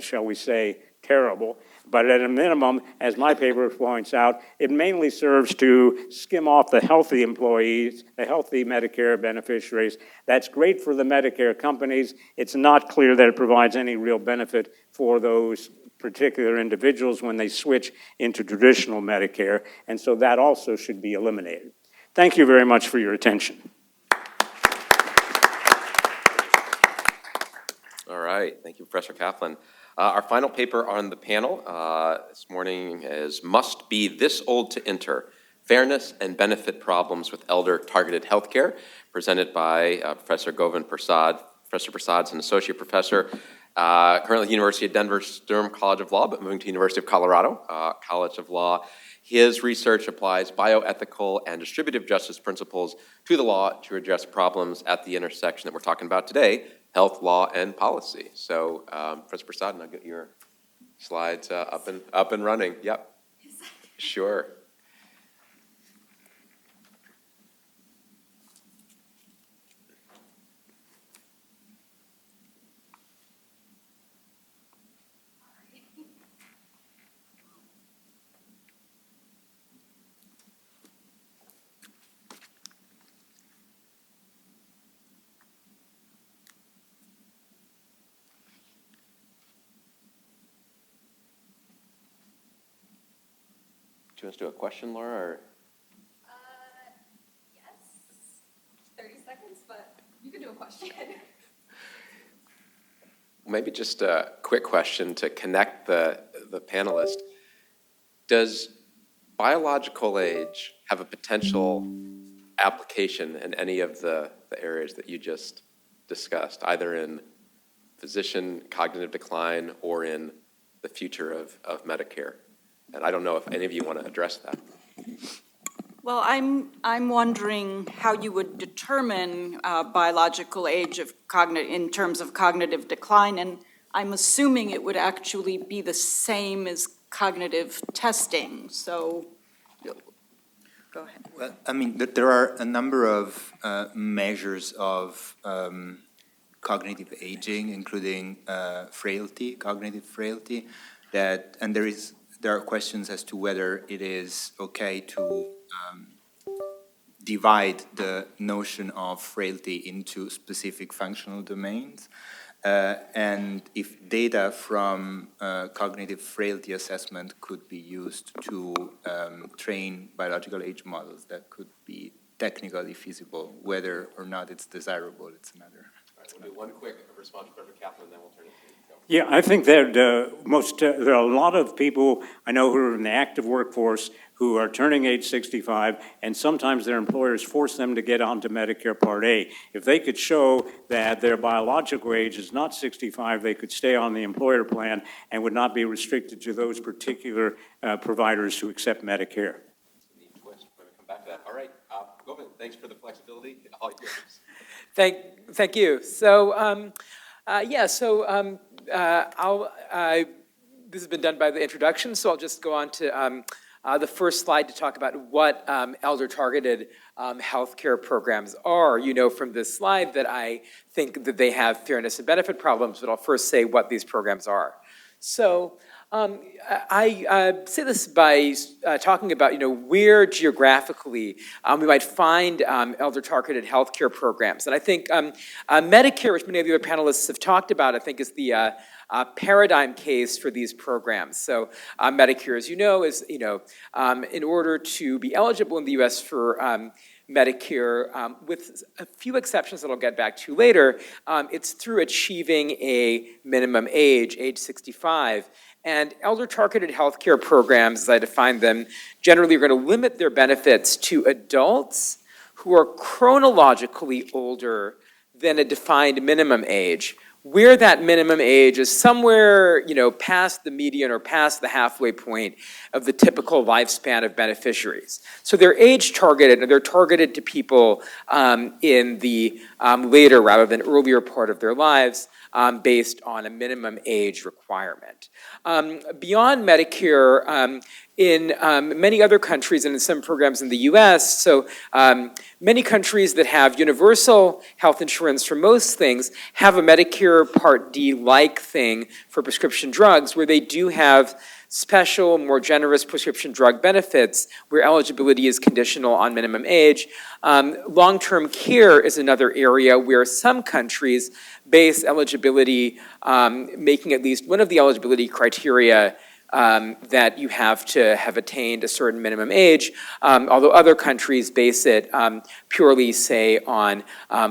[SPEAKER 6] shall we say, terrible. But at a minimum, as my paper points out, it mainly serves to skim off the healthy employees, the healthy Medicare beneficiaries. That's great for the Medicare companies. It's not clear that it provides any real benefit for those particular individuals when they switch into traditional Medicare, and so that also should be eliminated. Thank you very much for your attention.
[SPEAKER 1] All right, thank you, Professor Kaplan. Our final paper on the panel this morning is Must Be This Old to Enter, Fairness and Benefit Problems with Elder-Targeted Healthcare, presented by Professor Govind Prasad. Professor Prasad's an associate professor, currently at the University of Denver Sturm College of Law, but moving to the University of Colorado College of Law. His research applies bioethical and distributive justice principles to the law to address problems at the intersection that we're talking about today, health, law, and policy. So, Professor Prasad, I'll get your slides up and running. Yep. Sure. Do you want us to do a question, Laura? Or?
[SPEAKER 7] Yes. 30 seconds, but you can do a question.
[SPEAKER 1] Maybe just a quick question to connect the panelists. Does biological age have a potential application in any of the areas that you just discussed, either in physician cognitive decline or in the future of Medicare? And I don't know if any of you want to address that.
[SPEAKER 3] Well, I'm wondering how you would determine biological age of in terms of cognitive decline, and I'm assuming it would actually be the same as cognitive testing. So, go ahead.
[SPEAKER 2] Well, I mean, there are a number of measures of cognitive aging, including frailty, cognitive frailty, and there are questions as to whether it is okay to divide the notion of frailty into specific functional domains, and if data from cognitive frailty assessment could be used to train biological age models that could be technically feasible. Whether or not it's desirable, it's another.
[SPEAKER 1] All right, we'll do one quick response from Dr. Kaplan, then we'll turn it to you.
[SPEAKER 6] Yeah, I think that there are a lot of people I know who are in the active workforce who are turning age 65, and sometimes their employers force them to get onto Medicare Part A. If they could show that their biological age is not 65, they could stay on the employer plan and would not be restricted to those particular providers who accept Medicare.
[SPEAKER 1] Neat twist. We're going to come back to that. All right, Govind, thanks for the flexibility. All yours.
[SPEAKER 8] Thank you. So, this has been done by the introduction, so I'll just go on to the first slide to talk about what elder-targeted healthcare programs are. You know from this slide that I think that they have fairness and benefit problems, but I'll first say what these programs are. So I say this by talking about, where geographically we might find elder-targeted healthcare programs. And I think Medicare, which many of the other panelists have talked about, I think is the paradigm case for these programs. So Medicare, as you know, is, in order to be eligible in the U.S. for Medicare, with a few exceptions that I'll get back to later, it's through achieving a minimum age 65. And elder-targeted healthcare programs, as I define them, generally are going to limit their benefits to adults who are chronologically older than a defined minimum age, where that minimum age is somewhere, past the median or past the halfway point of the typical lifespan of beneficiaries. So they're age targeted, and they're targeted to people in the later rather than earlier part of their lives, based on a minimum age requirement. Beyond Medicare, in many other countries and in some programs in the US, so many countries that have universal health insurance for most things have a Medicare Part D-like thing for prescription drugs, where they do have special, more generous prescription drug benefits where eligibility is conditional on minimum age. Long-term care is another area where some countries base eligibility, making at least one of the eligibility criteria that you have to have attained a certain minimum age, although other countries base it purely, say, on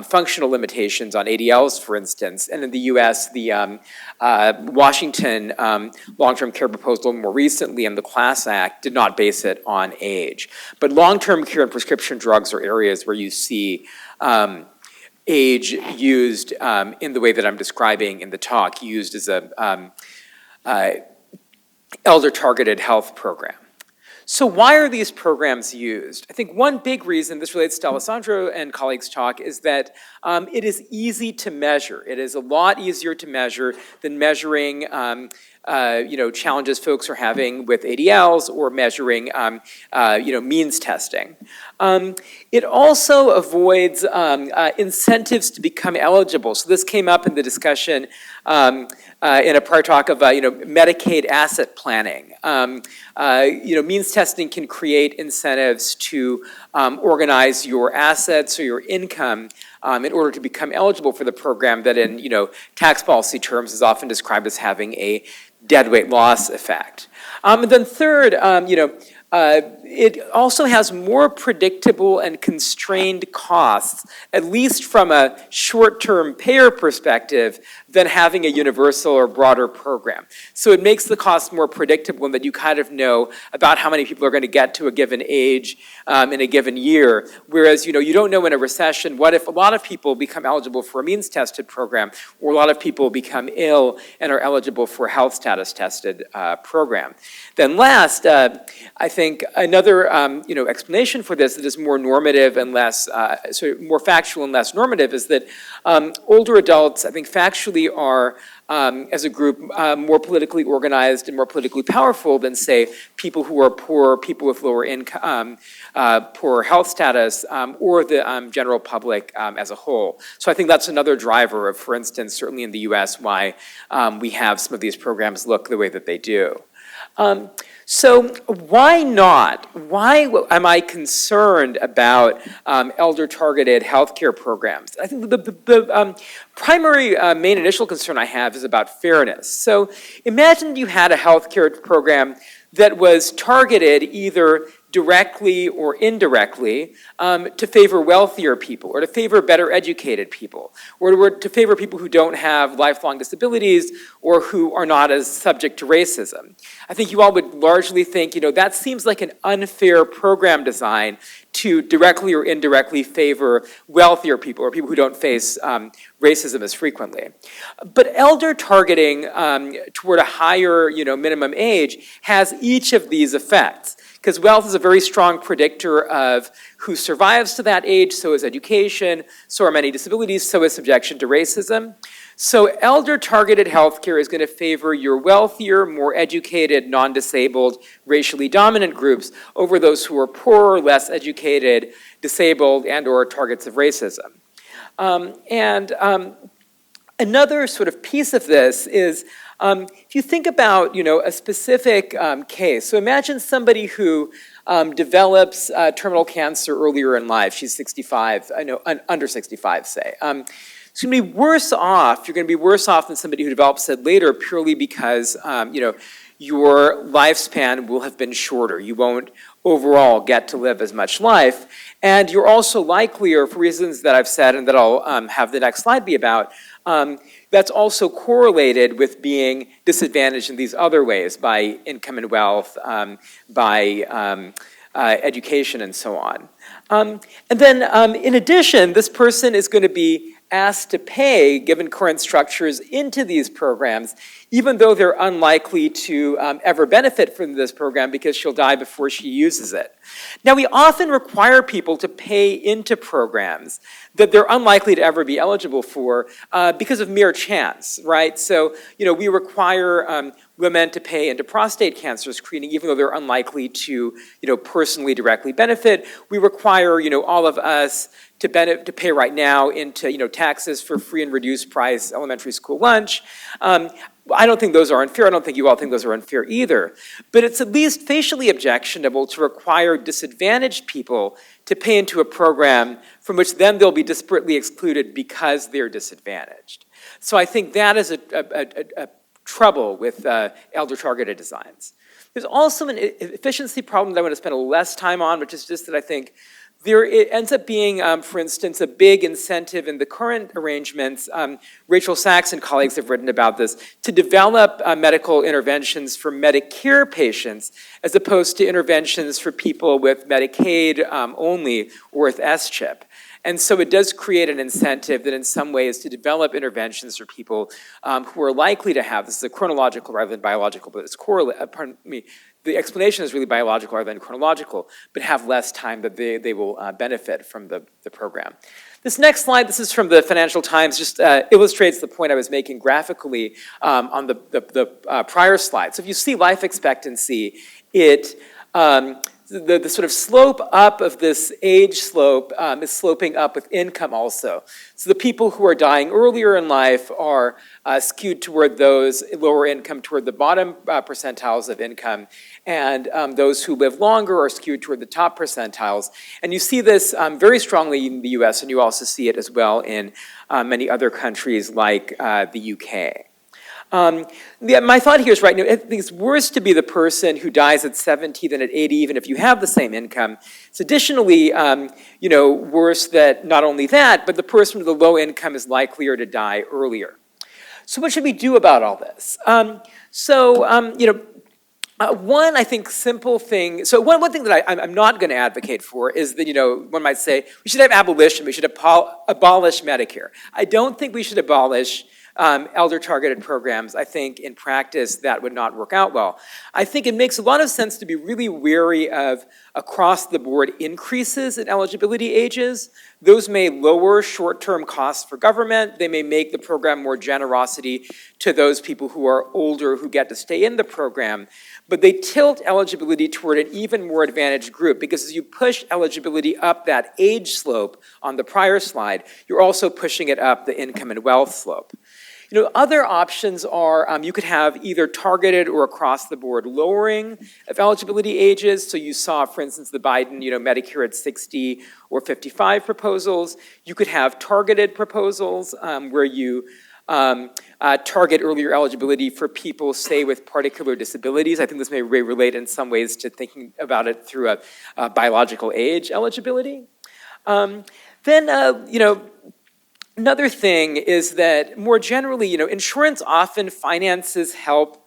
[SPEAKER 8] functional limitations on ADLs, for instance. And in the US, the Washington long-term care proposal more recently and the Class Act did not base it on age. But long-term care and prescription drugs are areas where you see age used in the way that I'm describing in the talk, used as a elder-targeted health program. So why are these programs used? I think one big reason, this relates to Alessandro and colleagues' talk, is that it is easy to measure. It is a lot easier to measure than measuring challenges folks are having with ADLs or measuring means testing. It also avoids incentives to become eligible. So this came up in the discussion in a prior talk of Medicaid asset planning. Means testing can create incentives to organize your assets or your income in order to become eligible for the program that in tax policy terms is often described as having a deadweight loss effect. And then third, it also has more predictable and constrained costs, at least from a short-term payer perspective, than having a universal or broader program. So it makes the cost more predictable in that you kind of know about how many people are going to get to a given age in a given year, whereas you don't know in a recession what if a lot of people become eligible for a means-tested program, or a lot of people become ill and are eligible for a health status-tested program. Then last, I think another explanation for this that is more normative and less, more factual and less normative is that older adults, I think factually are, as a group, more politically organized and more politically powerful than, say, people who are poor, people with lower income, poor health status, or the general public as a whole. So I think that's another driver of, for instance, certainly in the US, why we have some of these programs look the way that they do. So why not? Why am I concerned about elder-targeted healthcare programs? I think the primary main initial concern I have is about fairness. So imagine you had a healthcare program that was targeted either directly or indirectly to favor wealthier people, or to favor better educated people, or to favor people who don't have lifelong disabilities or who are not as subject to racism. I think you all would largely think, that seems like an unfair program design to directly or indirectly favor wealthier people or people who don't face racism as frequently. But elder targeting toward a higher minimum age has each of these effects. because wealth is a very strong predictor of who survives to that age, so is education, so are many disabilities, so is subjection to racism. So elder-targeted healthcare is going to favor your wealthier, more educated, non-disabled, racially dominant groups over those who are poorer, less educated, disabled, and/or targets of racism. Another sort of piece of this is if you think about, a specific case. So imagine somebody who develops terminal cancer earlier in life. She's 65, under 65, say. It's going to be worse off. You're going to be worse off than somebody who develops it later purely because, your lifespan will have been shorter. You won't overall get to live as much life. And you're also likelier, for reasons that I've said and that I'll have the next slide be about, that's also correlated with being disadvantaged in these other ways by income and wealth, by education and so on. And then in addition, this person is going to be asked to pay, given current structures, into these programs, even though they're unlikely to ever benefit from this program because she'll die before she uses it. Now, we often require people to pay into programs that they're unlikely to ever be eligible for because of mere chance, right? So, we require women to pay into prostate cancer screening, even though they're unlikely to, personally directly benefit. We require, all of us to pay right now into, taxes for free and reduced price elementary school lunch. I don't think those are unfair. I don't think you all think those are unfair either. But it's at least facially objectionable to require disadvantaged people to pay into a program from which then they'll be disparately excluded because they're disadvantaged. So I think that is a trouble with elder-targeted designs. There's also an efficiency problem that I want to spend a little less time on, which is just that I think it ends up being, for instance, a big incentive in the current arrangements. Rachel Sachs and colleagues have written about this, to develop medical interventions for Medicare patients as opposed to interventions for people with Medicaid only or with S-chip. And so it does create an incentive that in some ways to develop interventions for people who are likely to have, this is a chronological rather than biological, but it's the explanation is really biological rather than chronological, but have less time that they will benefit from the program. This next slide, this is from the Financial Times, just illustrates the point I was making graphically on the prior slide. So if you see life expectancy, the sort of slope up of this age slope is sloping up with income also. So the people who are dying earlier in life are skewed toward those lower income, toward the bottom percentiles of income, and those who live longer are skewed toward the top percentiles. And you see this very strongly in the US, and you also see it as well in many other countries like the UK. My thought here is, right, I think it's worse to be the person who dies at 70 than at 80, even if you have the same income. It's additionally, worse that not only that, but the person with the low income is likelier to die earlier. So what should we do about all this? One, I think, simple thing, so one thing that I'm not going to advocate for is that, one might say, we should have abolition, we should abolish Medicare. I don't think we should abolish elder-targeted programs. I think in practice that would not work out well. I think it makes a lot of sense to be really wary of across-the-board increases in eligibility ages. Those may lower short-term costs for government. They may make the program more generosity to those people who are older who get to stay in the program. But they tilt eligibility toward an even more advantaged group, because as you push eligibility up that age slope on the prior slide, you're also pushing it up the income and wealth slope. Other options are you could have either targeted or across-the-board lowering of eligibility ages. So you saw, for instance, the Biden, Medicare at 60 or 55 proposals. You could have targeted proposals where you target earlier eligibility for people, say, with particular disabilities. I think this may relate in some ways to thinking about it through a biological age eligibility. Another thing is that more generally, insurance often finances help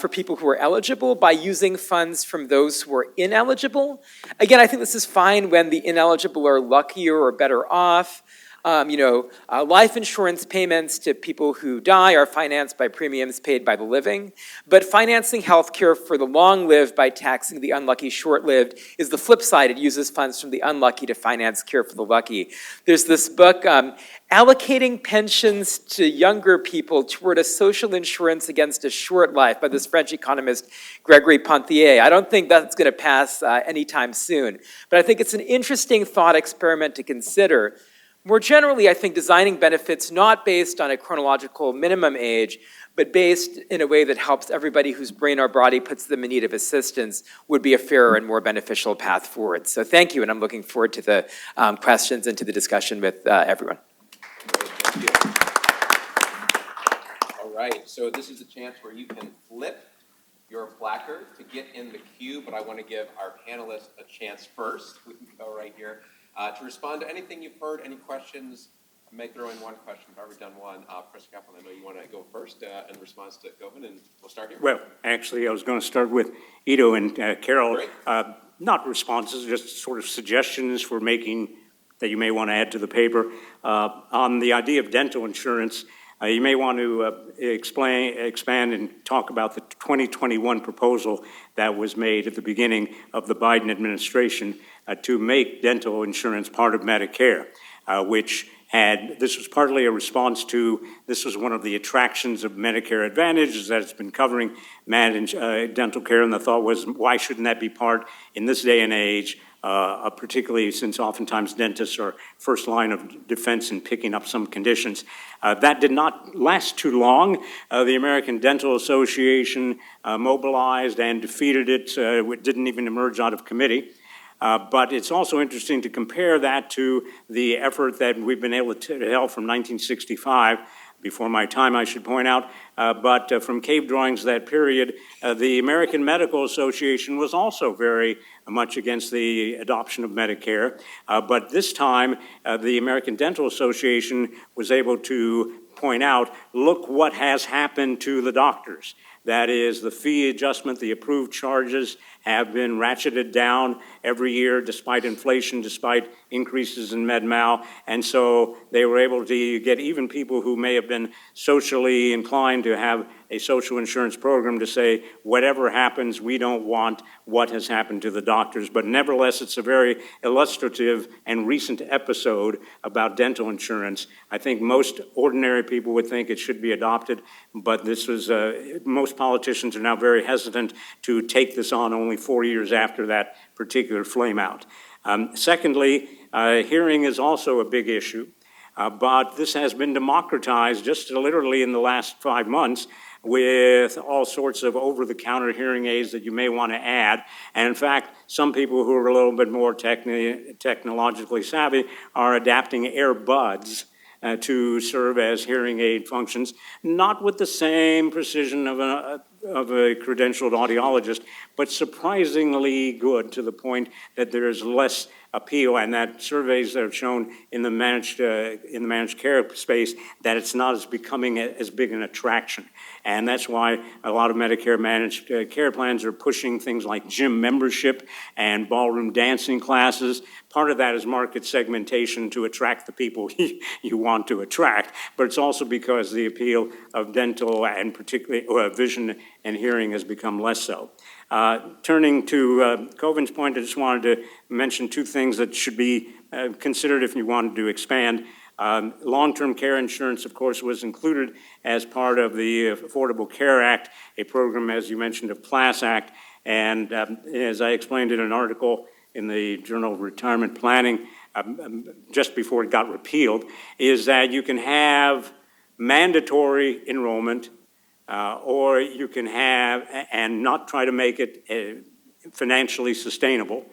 [SPEAKER 8] for people who are eligible by using funds from those who are ineligible. Again, I think this is fine when the ineligible are luckier or better off. Life insurance payments to people who die are financed by premiums paid by the living, but financing healthcare for the long-lived by taxing the unlucky short-lived is the flip side. It uses funds from the unlucky to finance care for the lucky. There's this book, Allocating Pensions to Younger People Toward a Social Insurance Against a Short Life by this French economist, Gregory Pontier. I don't think that's going to pass anytime soon, but I think it's an interesting thought experiment to consider. More generally, I think designing benefits not based on a chronological minimum age, but based in a way that helps everybody whose brain or body puts them in need of assistance would be a fairer and more beneficial path forward. So thank you, and I'm looking forward to the questions and to the discussion with everyone.
[SPEAKER 1] Thank you. All right, so this is a chance where you can flip your placard to get in the queue, but I want to give our panelists a chance first. We can go right here. To respond to anything you've heard, any questions, I may throw in one question. I've already done one. Professor Kaplan, I know you want to go first in response to Cohen, and we'll start here.
[SPEAKER 6] Well, actually, I was going to start with Ido and Carol.
[SPEAKER 1] Great.
[SPEAKER 6] Not responses, just sort of suggestions for making that you may want to add to the paper. On the idea of dental insurance, you may want to expand and talk about the 2021 proposal that was made at the beginning of the Biden administration to make dental insurance part of Medicare, this was partly a response to, this was one of the attractions of Medicare Advantage, is that it's been covering dental care, and the thought was, why shouldn't that be part in this day and age, particularly since oftentimes dentists are first line of defense in picking up some conditions. That did not last too long. The American Dental Association mobilized and defeated it. It didn't even emerge out of committee. But it's also interesting to compare that to the effort that we've been able to help from 1965, before my time, I should point out, but from cave drawings that period, the American Medical Association was also very much against the adoption of Medicare. But this time, the American Dental Association was able to point out, look what has happened to the doctors. That is, the fee adjustment, the approved charges have been ratcheted down every year despite inflation, despite increases in med-mal. And so they were able to get even people who may have been socially inclined to have a social insurance program to say, whatever happens, we don't want what has happened to the doctors. But nevertheless, it's a very illustrative and recent episode about dental insurance. I think most ordinary people would think it should be adopted, but this was, most politicians are now very hesitant to take this on only 4 years after that particular flame out. Secondly, hearing is also a big issue, but this has been democratized just literally in the last 5 months with all sorts of over-the-counter hearing aids that you may want to add. And in fact, some people who are a little bit more technologically savvy are adapting earbuds to serve as hearing aid functions, not with the same precision of a credentialed audiologist, but surprisingly good to the point that there is less appeal, and that surveys that have shown in the managed care space that it's not as becoming as big an attraction. And that's why a lot of Medicare managed care plans are pushing things like gym membership and ballroom dancing classes. Part of that is market segmentation to attract the people you want to attract, but it's also because the appeal of dental and particularly vision and hearing has become less so. Turning to Cohen's point, I just wanted to mention two things that should be considered if you wanted to expand. Long-term care insurance, of course, was included as part of the Affordable Care Act, a program, as you mentioned, of CLASS Act. And as I explained in an article in the Journal of Retirement Planning just before it got repealed, is that you can have mandatory enrollment or you can have, and not try to make it financially sustainable,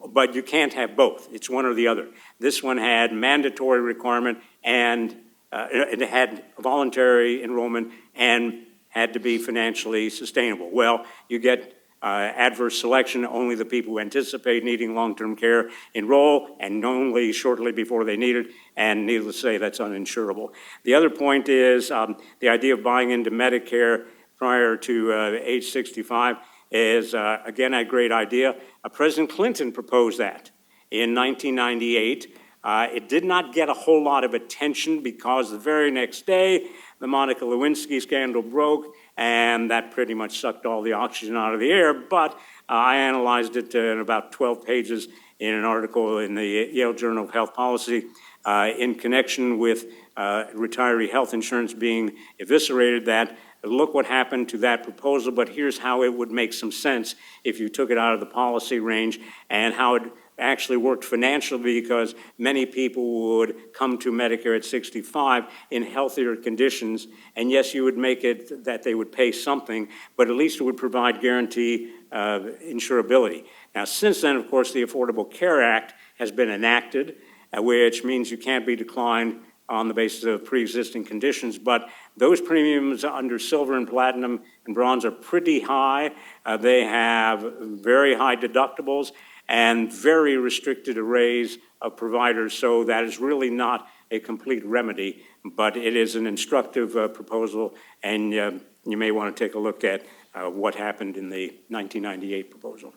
[SPEAKER 6] but you can't have both. It's one or the other. This one had mandatory requirement and it had voluntary enrollment and had to be financially sustainable. Well, you get adverse selection. Only the people who anticipate needing long-term care enroll, and only shortly before they need it, and needless to say, that's uninsurable. The other point is the idea of buying into Medicare prior to age 65 is, again, a great idea. President Clinton proposed that in 1998. It did not get a whole lot of attention because the very next day, the Monica Lewinsky scandal broke, and that pretty much sucked all the oxygen out of the air. But I analyzed it in about 12 pages in an article in the Yale Journal of Health Policy in connection with retiree health insurance being eviscerated, that look what happened to that proposal, but here's how it would make some sense if you took it out of the policy range, and how it actually worked financially, because many people would come to Medicare at 65 in healthier conditions, and yes, you would make it that they would pay something, but at least it would provide guarantee insurability. Now, since then, of course, the Affordable Care Act has been enacted, which means you can't be declined on the basis of pre-existing conditions, but those premiums under silver and platinum and bronze are pretty high. They have very high deductibles and very restricted arrays of providers, so that is really not a complete remedy, but it is an instructive proposal, and you may want to take a look at what happened in the 1998 proposal.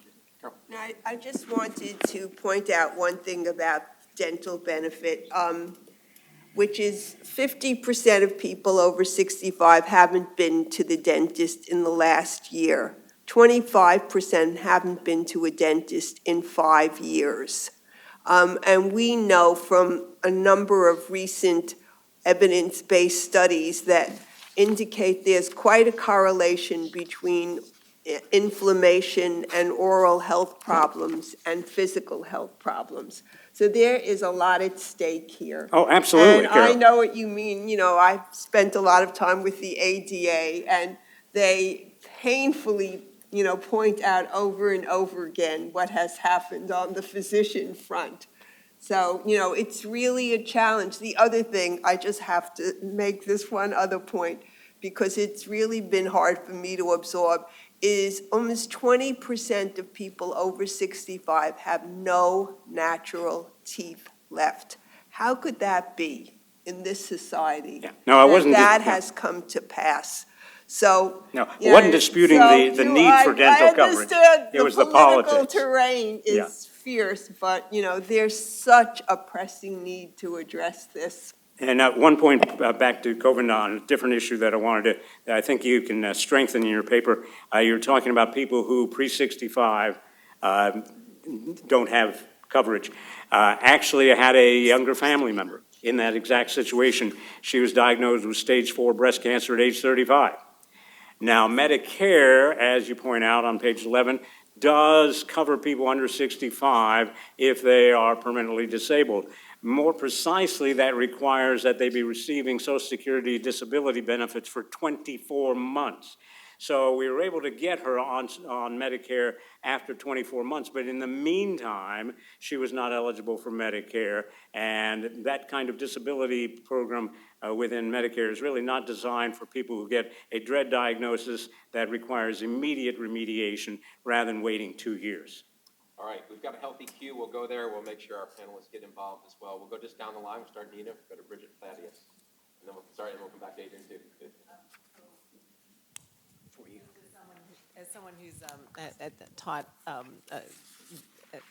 [SPEAKER 4] Now, I just wanted to point out one thing about dental benefit, which is 50% of people over 65 haven't been to the dentist in the last year. 25% haven't been to a dentist in 5 years. And we know from a number of recent evidence-based studies that indicate there's quite a correlation between inflammation and oral health problems and physical health problems. So there is a lot at stake here.
[SPEAKER 6] Oh, absolutely,
[SPEAKER 4] And
[SPEAKER 6] Carol.
[SPEAKER 4] I know what you mean. You know, I've spent a lot of time with the ADA, and they painfully, you know, point out over and over again what has happened on the physician front. So, you know, it's really a challenge. The other thing, I just have to make this one other point, because it's really been hard for me to absorb, is almost 20% of people over 65 have no natural teeth left. How could that be in this society?
[SPEAKER 6] Yeah. No, I wasn't.
[SPEAKER 4] That has come to pass. So.
[SPEAKER 6] No, I wasn't disputing the need for dental coverage. It was the politics.
[SPEAKER 4] The political terrain
[SPEAKER 6] Yeah.
[SPEAKER 4] is fierce, but, you know, there's such a pressing need to address this.
[SPEAKER 6] And at one point, back to Cohen, on a different issue that I think you can strengthen in your paper, you're talking about people who pre-65 don't have coverage. Actually, I had a younger family member in that exact situation. She was diagnosed with stage 4 breast cancer at age 35. Now, Medicare, as you point out on page 11, does cover people under 65 if they are permanently disabled. More precisely, that requires that they be receiving Social Security disability benefits for 24 months. So we were able to get her on Medicare after 24 months, but in the meantime, she was not eligible for Medicare, and that kind of disability program within Medicare is really not designed for people who get a dread diagnosis that requires immediate remediation rather than waiting 2 years.
[SPEAKER 1] All right, we've got a healthy queue. We'll go there. We'll make sure our panelists get involved as well. We'll go just down the line. We'll start Nina, go to Bridget, Thaddeus. And then we'll come back to Adrian too.
[SPEAKER 9] As someone who's taught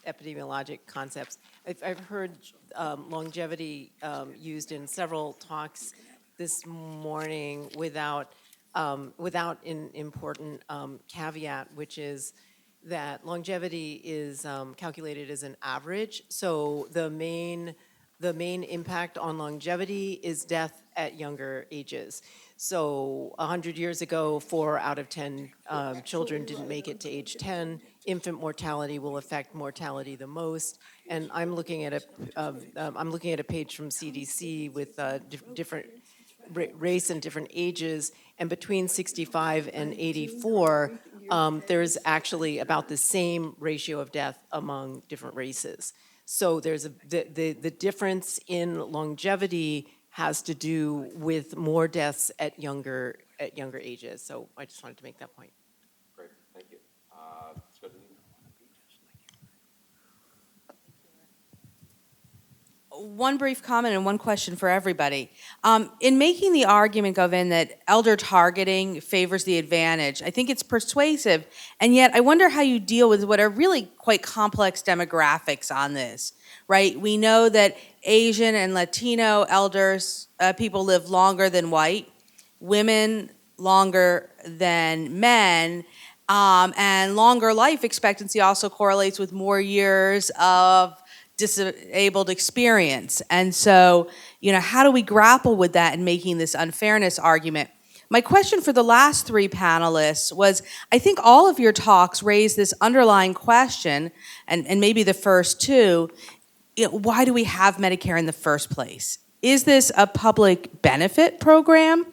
[SPEAKER 9] epidemiologic concepts, I've heard longevity used in several talks this morning without an important caveat, which is that longevity is calculated as an average. So the main impact on longevity is death at younger ages. So 100 years ago, 4 out of 10 children didn't make it to age 10. Infant mortality will affect mortality the most. And I'm looking at a page from CDC with different race and different ages, and between 65 and 84, there's actually about the same ratio of death among different races. So there's the difference in longevity has to do with more deaths at younger ages. So I just wanted to make that point.
[SPEAKER 1] Great, thank you. Let's go to Nina.
[SPEAKER 9] one brief comment and one question for everybody. In making the argument, Cohen, that elder targeting favors the advantage, I think it's persuasive, and yet I wonder how you deal with what are really quite complex demographics on this, right? We know that Asian and Latino elders, people live longer than white, women longer than men, and longer life expectancy also correlates with more years of disabled experience. And so, how do we grapple with that in making this unfairness argument? My question for the last three panelists was, I think all of your talks raised this underlying question, and maybe the first two, why do we have Medicare in the first place? Is this a public benefit program,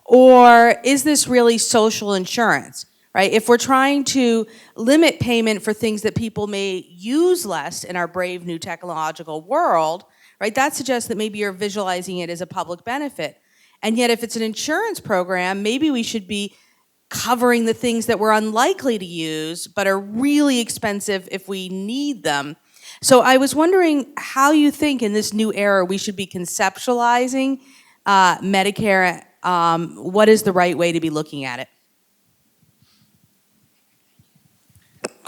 [SPEAKER 9] or is this really social insurance? Right? If we're trying to limit payment for things that people may use less in our brave new technological world, right, that suggests that maybe you're visualizing it as a public benefit. And yet if it's an insurance program, maybe we should be covering the things that we're unlikely to use but are really expensive if we need them. So I was wondering how you think in this new era we should be conceptualizing Medicare. What is the right way to be looking at it?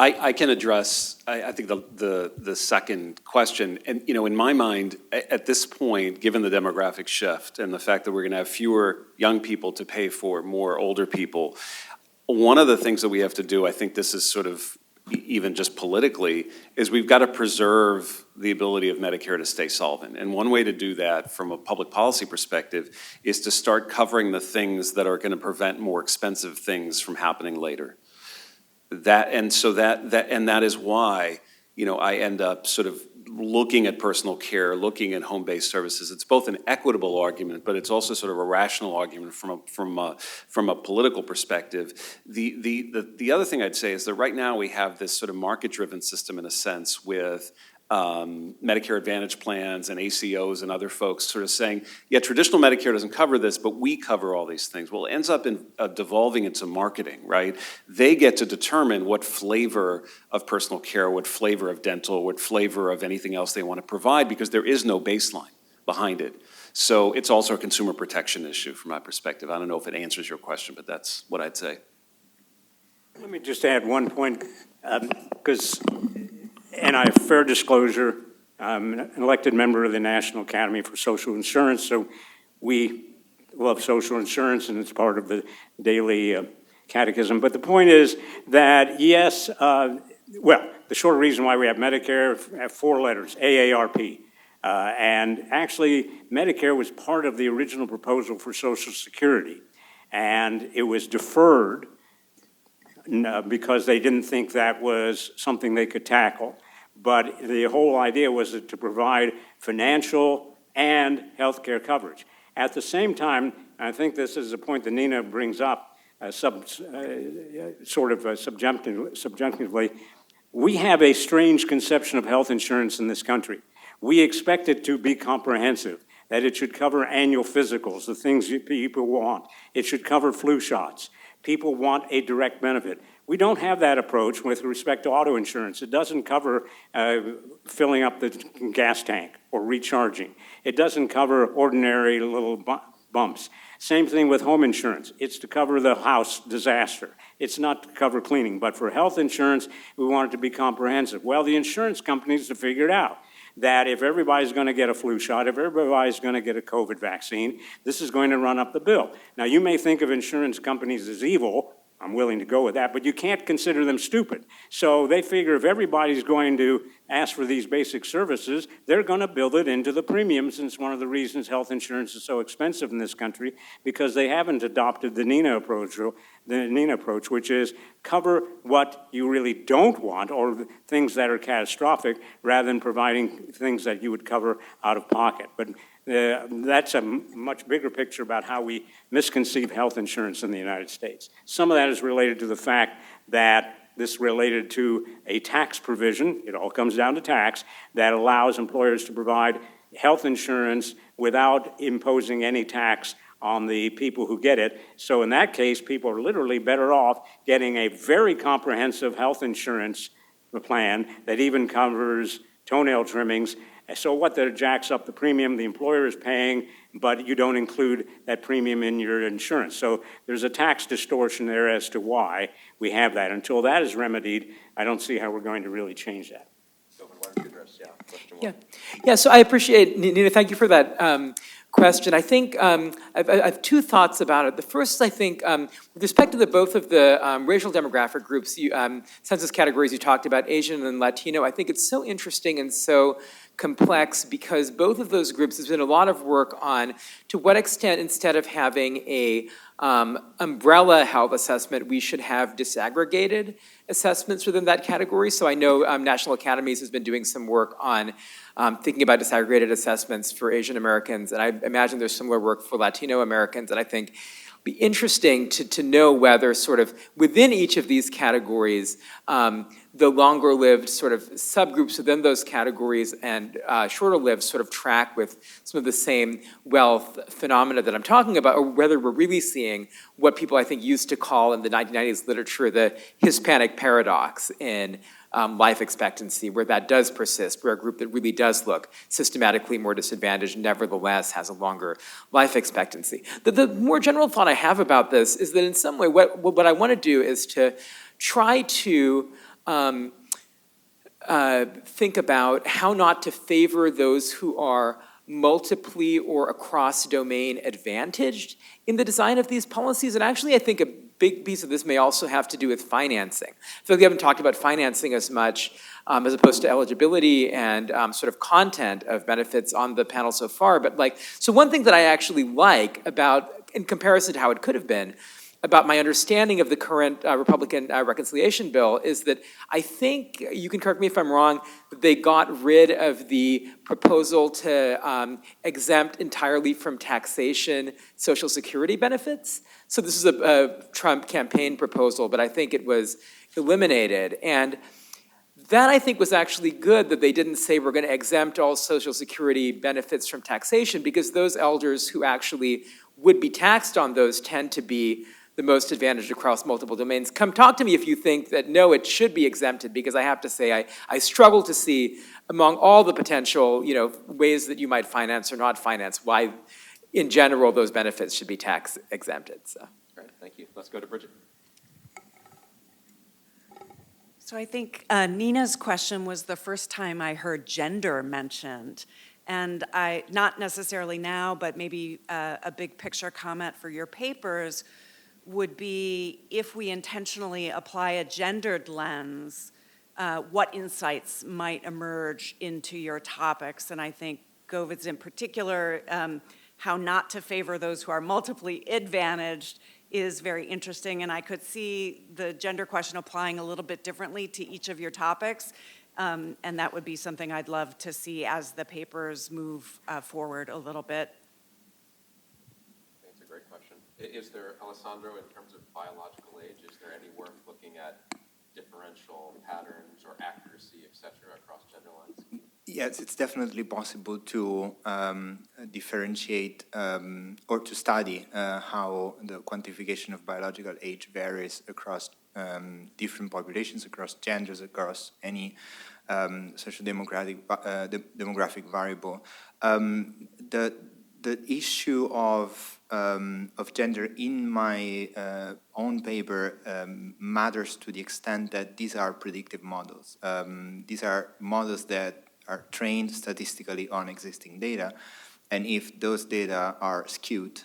[SPEAKER 5] I can address, I think, the second question. And, in my mind, at this point, given the demographic shift and the fact that we're going to have fewer young people to pay for more older people, one of the things that we have to do, I think this is sort of even just politically, is we've got to preserve the ability of Medicare to stay solvent. And one way to do that from a public policy perspective is to start covering the things that are going to prevent more expensive things from happening later. That is why, I end up sort of looking at personal care, looking at home-based services. It's both an equitable argument, but it's also sort of a rational argument from a political perspective. The other thing I'd say is that right now we have this sort of market-driven system in a sense with Medicare Advantage plans and ACOs and other folks sort of saying, yeah, traditional Medicare doesn't cover this, but we cover all these things. Well, it ends up in devolving into marketing, right? They get to determine what flavor of personal care, what flavor of dental, what flavor of anything else they want to provide, because there is no baseline behind it. So it's also a consumer protection issue from my perspective. I don't know if it answers your question, but that's what I'd say.
[SPEAKER 6] Let me just add one point, because and I have fair disclosure, I'm an elected member of the National Academy for Social Insurance, so we love social insurance and it's part of the daily catechism. But the point is that, yes, the short reason why we have Medicare have four letters, AARP. And actually, Medicare was part of the original proposal for Social Security. And it was deferred because they didn't think that was something they could tackle. But the whole idea was to provide financial and healthcare coverage. At the same time, I think this is a point that Nina brings up, subjunctively, we have a strange conception of health insurance in this country. We expect it to be comprehensive, that it should cover annual physicals, the things people want. It should cover flu shots. People want a direct benefit. We don't have that approach with respect to auto insurance. It doesn't cover filling up the gas tank or recharging. It doesn't cover ordinary little bumps. Same thing with home insurance. It's to cover the house disaster. It's not to cover cleaning. But for health insurance, we want it to be comprehensive. Well, the insurance companies have figured out that if everybody's going to get a flu shot, if everybody's going to get a COVID vaccine, this is going to run up the bill. Now, you may think of insurance companies as evil. I'm willing to go with that, but you can't consider them stupid. So they figure if everybody's going to ask for these basic services, they're going to build it into the premiums. And it's one of the reasons health insurance is so expensive in this country, because they haven't adopted the Nina approach, which is cover what you really don't want or things that are catastrophic rather than providing things that you would cover out of pocket. But that's a much bigger picture about how we misconceive health insurance in the United States. Some of that is related to the fact that this related to a tax provision, it all comes down to tax, that allows employers to provide health insurance without imposing any tax on the people who get it. So in that case, people are literally better off getting a very comprehensive health insurance plan that even covers toenail trimmings. So what, that jacks up the premium the employer is paying, but you don't include that premium in your insurance. So there's a tax distortion there as to why we have that. Until that is remedied, I don't see how we're going to really change that.
[SPEAKER 1] Why don't you address, question one?
[SPEAKER 8] Yeah, so I appreciate, Nina, thank you for that question. I think I have two thoughts about it. The first, I think, with respect to both of the racial demographic groups, census categories you talked about, Asian and Latino, I think it's so interesting and so complex because both of those groups, there's been a lot of work on to what extent, instead of having a umbrella health assessment, we should have disaggregated assessments within that category. So I know National Academies has been doing some work on thinking about disaggregated assessments for Asian Americans, and I imagine there's similar work for Latino Americans, and I think it'd be interesting to know whether sort of within each of these categories, the longer-lived sort of subgroups within those categories and shorter-lived sort of track with some of the same wealth phenomena that I'm talking about, or whether we're really seeing what people I think used to call in the 1990s literature the Hispanic paradox in life expectancy, where that does persist, where a group that really does look systematically more disadvantaged nevertheless has a longer life expectancy. The more general thought I have about this is that in some way what I want to do is to try to think about how not to favor those who are multiply or across domain advantaged in the design of these policies. And actually, I think a big piece of this may also have to do with financing. I feel like we haven't talked about financing as much as opposed to eligibility and sort of content of benefits on the panel so far. But so one thing that I actually like about, in comparison to how it could have been, about my understanding of the current Republican reconciliation bill is that I think, you can correct me if I'm wrong, that they got rid of the proposal to exempt entirely from taxation Social Security benefits. So this is a Trump campaign proposal, but I think it was eliminated. And that, I think, was actually good that they didn't say we're going to exempt all Social Security benefits from taxation, because those elders who actually would be taxed on those tend to be the most advantaged across multiple domains. Come talk to me if you think that, no, it should be exempted, because I have to say I struggle to see among all the potential ways that you might finance or not finance why, in general, those benefits should be tax exempted. So.
[SPEAKER 1] Great, thank you. Let's go to Bridget.
[SPEAKER 10] So I think Nina's question was the first time I heard gender mentioned. And not necessarily now, but maybe a big picture comment for your papers would be, if we intentionally apply a gendered lens, what insights might emerge into your topics. And I think Govid's in particular, how not to favor those who are multiply advantaged is very interesting. And I could see the gender question applying a little bit differently to each of your topics. And that would be something I'd love to see as the papers move forward a little bit.
[SPEAKER 1] That's a great question. Is there, Alessandro, in terms of biological age, is there any work looking at differential patterns or accuracy, et cetera, across gender lines?
[SPEAKER 2] Yes, it's definitely possible to differentiate or to study how the quantification of biological age varies across different populations, across genders, across any social demographic variable. The issue of gender in my own paper matters to the extent that these are predictive models. These are models that are trained statistically on existing data, and if those data are skewed,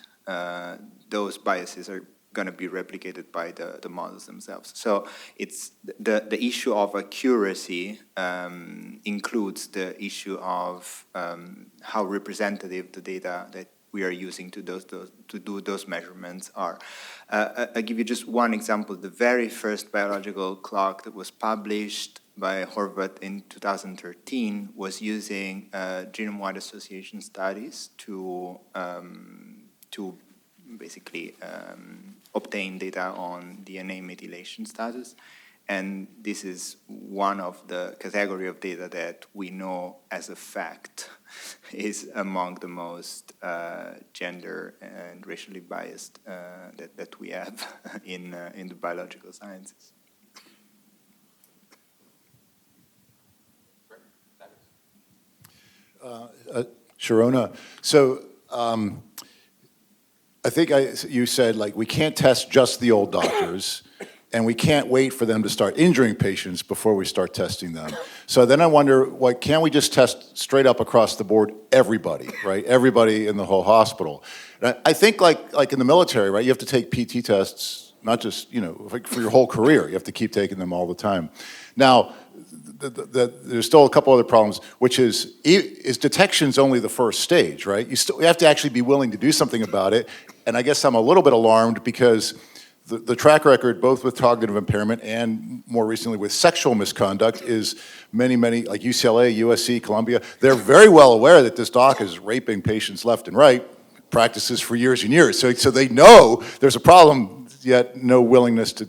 [SPEAKER 2] those biases are going to be replicated by the models themselves. So it's the issue of accuracy includes the issue of how representative the data that we are using to do those measurements are. I'll give you just one example. The very first biological clock that was published by Horvath in 2013 was using genome-wide association studies to basically obtain data on DNA methylation status. And this is one of the category of data that we know as a fact is among the most gender and racially biased that we have in the biological sciences.
[SPEAKER 11] Sharona. So I think you said, like, we can't test just the old doctors, and we can't wait for them to start injuring patients before we start testing them. So then I wonder, why can't we just test straight up across the board everybody, right? Everybody in the whole hospital. And I think like in the military, right, you have to take PT tests, not just, like for your whole career. You have to keep taking them all the time. Now, there's still a couple other problems, which is detection's only the first stage, right? You have to actually be willing to do something about it. And I guess I'm a little bit alarmed because the track record, both with cognitive impairment and more recently with sexual misconduct, is many, like UCLA, USC, Columbia, they're very well aware that this doc is raping patients left and right, practices for years and years. So they know there's a problem, yet no willingness to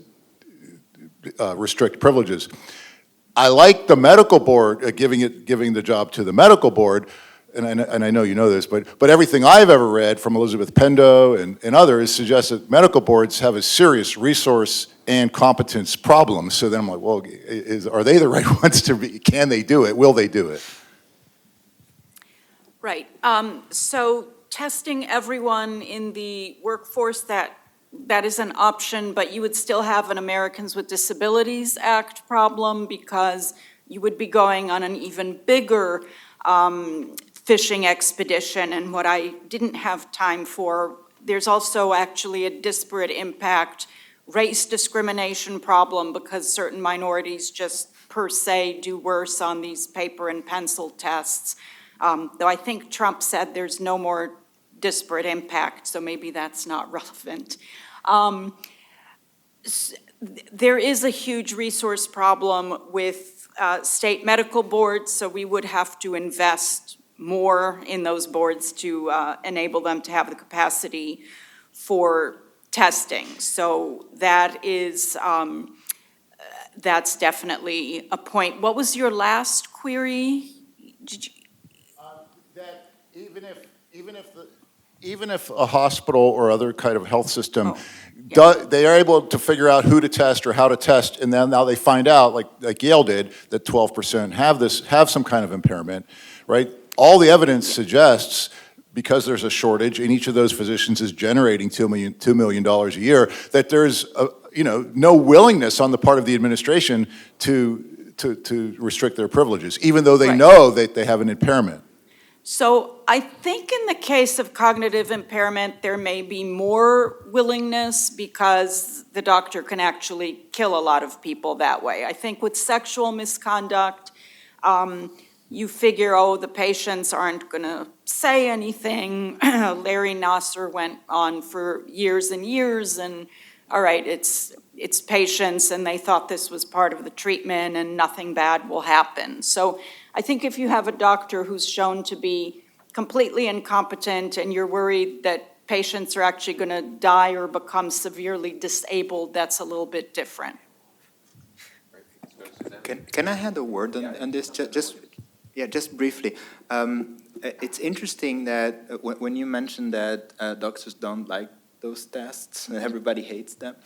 [SPEAKER 11] restrict privileges. I like the medical board giving the job to the medical board, and I know you know this, but everything I've ever read from Elizabeth Pendo and others suggests that medical boards have a serious resource and competence problem. So then I'm like, well, are they the right ones to be? Can they do it? Will they do it?
[SPEAKER 3] Right. So testing everyone in the workforce, that is an option, but you would still have an Americans with Disabilities Act problem because you would be going on an even bigger fishing expedition. And what I didn't have time for, there's also actually a disparate impact race discrimination problem because certain minorities just per se do worse on these paper and pencil tests. Though I think Trump said there's no more disparate impact, so maybe that's not relevant. There is a huge resource problem with state medical boards, so we would have to invest more in those boards to enable them to have the capacity for testing. So that is, that's definitely a point. What was your last query?
[SPEAKER 11] That even if a hospital or other kind of health system, they are able to figure out who to test or how to test, and then now they find out, like Yale did, that 12% have some kind of impairment, right? All the evidence suggests, because there's a shortage and each of those physicians is generating $2 million a year, that there's no willingness on the part of the administration to restrict their privileges, even though they know that they have an impairment.
[SPEAKER 3] So I think in the case of cognitive impairment, there may be more willingness because the doctor can actually kill a lot of people that way. I think with sexual misconduct, you figure, the patients aren't going to say anything. Larry Nasser went on for years and years, and all right, it's patients, and they thought this was part of the treatment, and nothing bad will happen. So I think if you have a doctor who's shown to be completely incompetent and you're worried that patients are actually going to die or become severely disabled, that's a little bit different.
[SPEAKER 2] Can I add a word on this? Just briefly. It's interesting that when you mentioned that doctors don't like those tests, everybody hates them.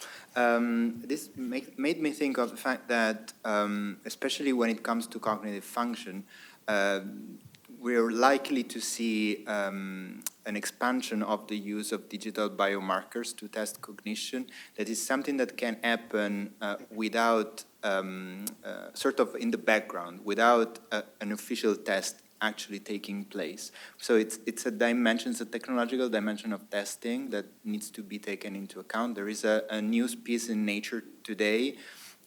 [SPEAKER 2] This made me think of the fact that, especially when it comes to cognitive function, we're likely to see an expansion of the use of digital biomarkers to test cognition. That is something that can happen without, sort of in the background, without an official test actually taking place. So it's a dimension, it's a technological dimension of testing that needs to be taken into account. There is a news piece in Nature today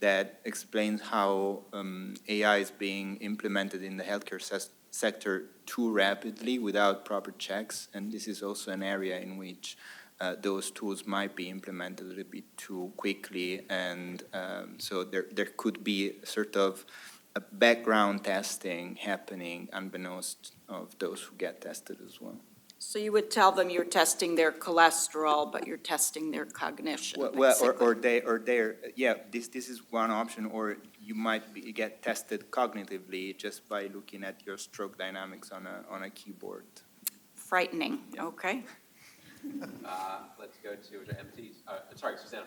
[SPEAKER 2] that explains how AI is being implemented in the healthcare sector too rapidly without proper checks, and this is also an area in which those tools might be implemented a little bit too quickly, and so there could be sort of a background testing happening unbeknownst of those who get tested as well.
[SPEAKER 3] So you would tell them you're testing their cholesterol, but you're testing their cognition.
[SPEAKER 2] This is one option, or you might get tested cognitively just by looking at your stroke dynamics on a keyboard.
[SPEAKER 3] Frightening. Okay.
[SPEAKER 1] Let's go to MTs. Sorry, Susanna.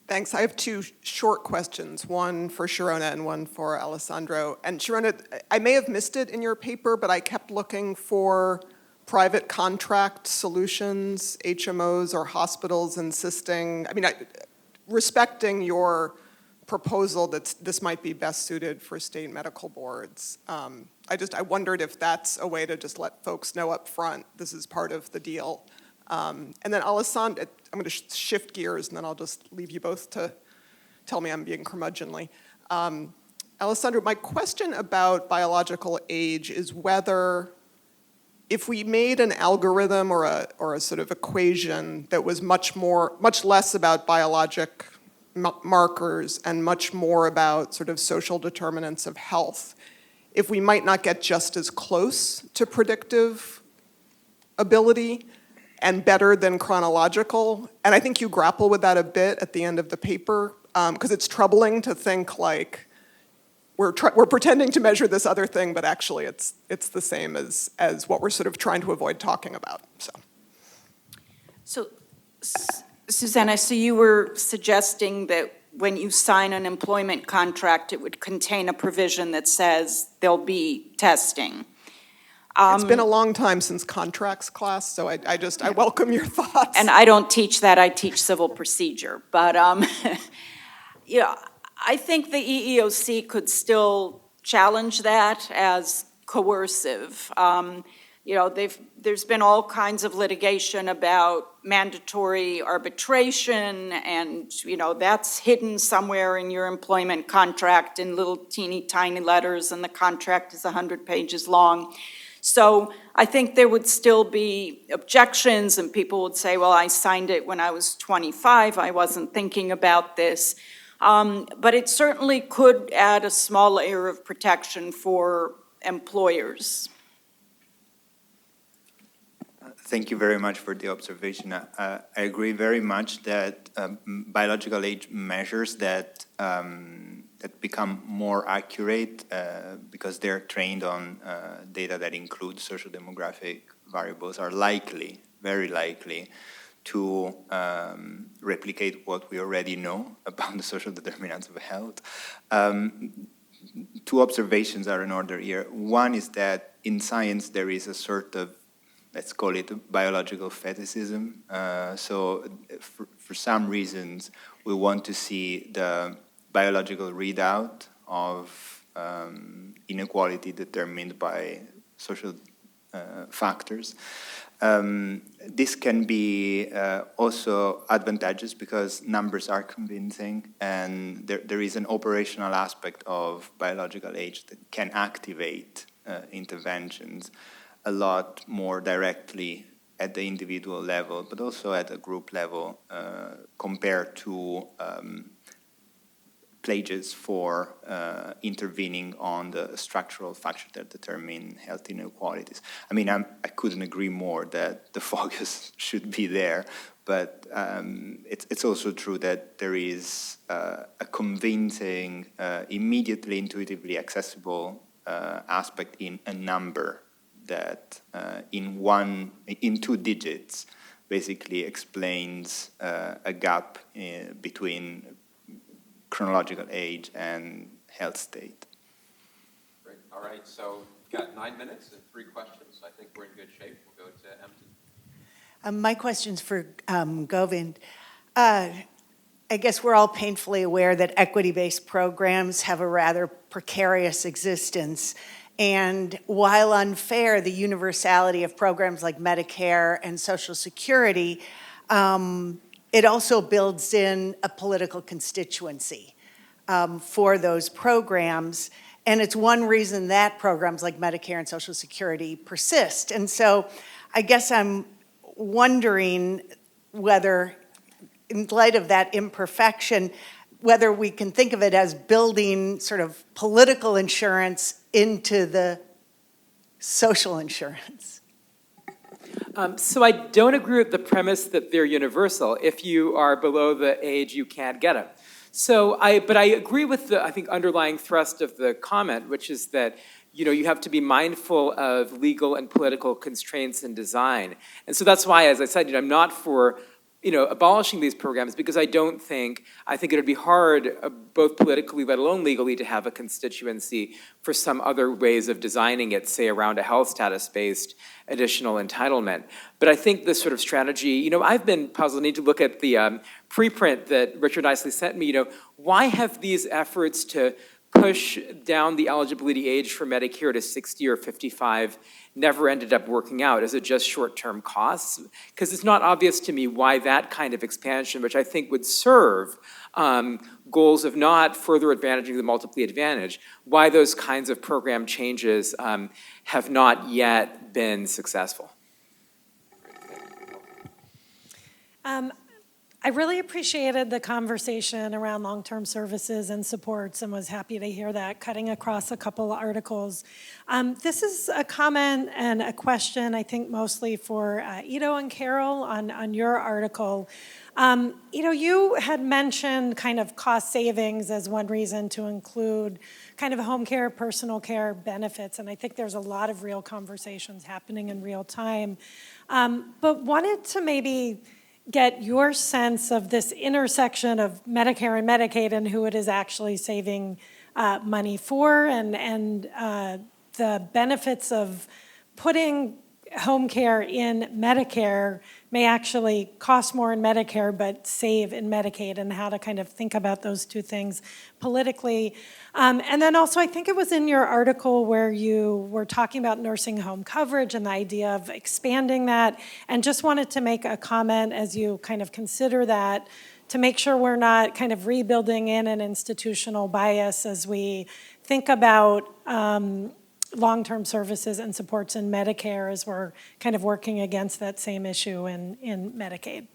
[SPEAKER 12] Thanks. I have two short questions, one for Sharona and one for Alessandro. And Sharona, I may have missed it in your paper, but I kept looking for private contract solutions, HMOs or hospitals insisting, respecting your proposal that this might be best suited for state medical boards. I wondered if that's a way to just let folks know up front, this is part of the deal. And then Alessandro, I'm going to shift gears and then I'll just leave you both to tell me I'm being curmudgeonly. Alessandro, my question about biological age is whether if we made an algorithm or a sort of equation that was much less about biologic markers and much more about sort of social determinants of health, if we might not get just as close to predictive ability and better than chronological. And I think you grapple with that a bit at the end of the paper, because it's troubling to think like we're pretending to measure this other thing, but actually it's the same as what we're sort of trying to avoid talking about.
[SPEAKER 3] So, Susanna, so you were suggesting that when you sign an employment contract, it would contain a provision that says there'll be testing.
[SPEAKER 12] It's been a long time since contracts class, so I welcome your thoughts.
[SPEAKER 3] And I don't teach that, I teach civil procedure. But I think the EEOC could still challenge that as coercive. There's been all kinds of litigation about mandatory arbitration, and that's hidden somewhere in your employment contract in little teeny tiny letters, and the contract is 100 pages long. So I think there would still be objections, and people would say, well, I signed it when I was 25, I wasn't thinking about this. But it certainly could add a small layer of protection for employers.
[SPEAKER 2] Thank you very much for the observation. I agree very much that biological age measures that become more accurate because they're trained on data that include social demographic variables are likely, very likely, to replicate what we already know about the social determinants of health. Two observations are in order here. One is that in science there is a sort of, let's call it, biological fetishism. So for some reasons, we want to see the biological readout of inequality determined by social factors. This can be also advantageous because numbers are convincing, and there is an operational aspect of biological age that can activate interventions a lot more directly at the individual level, but also at a group level compared to pledges for intervening on the structural factors that determine health inequalities. I couldn't agree more that the focus should be there, but it's also true that there is a convincing, immediately intuitively accessible aspect in a number that in 2 digits basically explains a gap between chronological age and health state.
[SPEAKER 1] Great. All right, so we've got 9 minutes and 3 questions. I think we're in good shape. We'll go to Empton.
[SPEAKER 13] My question's for Govind. I guess we're all painfully aware that equity-based programs have a rather precarious existence. And while unfair, the universality of programs like Medicare and Social Security, it also builds in a political constituency for those programs. And it's one reason that programs like Medicare and Social Security persist. And so I guess I'm wondering whether, in light of that imperfection, whether we can think of it as building sort of political insurance into the social insurance.
[SPEAKER 8] So I don't agree with the premise that they're universal. If you are below the age, you can't get them. But I agree with the, I think, underlying thrust of the comment, which is that you have to be mindful of legal and political constraints in design. And so that's why, as I said, I'm not for abolishing these programs, because I think it would be hard, both politically, let alone legally, to have a constituency for some other ways of designing it, say around a health status-based additional entitlement. But I think this sort of strategy, I've been puzzled. I need to look at the preprint that Richard nicely sent me. Why have these efforts to push down the eligibility age for Medicare to 60 or 55 never ended up working out? Is it just short-term costs? Because it's not obvious to me why that kind of expansion, which I think would serve goals of not further advantaging the multiply advantage, why those kinds of program changes have not yet been successful.
[SPEAKER 14] I really appreciated the conversation around long-term services and supports and was happy to hear that cutting across a couple articles. This is a comment and a question, I think, mostly for Ido and Carol on your article. You had mentioned kind of cost savings as one reason to include kind of home care, personal care benefits, and I think there's a lot of real conversations happening in real time. But wanted to maybe get your sense of this intersection of Medicare and Medicaid and who it is actually saving money for, and the benefits of putting home care in Medicare may actually cost more in Medicare but save in Medicaid, and how to kind of think about those two things politically. And then also, I think it was in your article where you were talking about nursing home coverage and the idea of expanding that, and just wanted to make a comment as you kind of consider that, to make sure we're not kind of rebuilding in an institutional bias as we think about long-term services and supports in Medicare as we're kind of working against that same issue in Medicaid.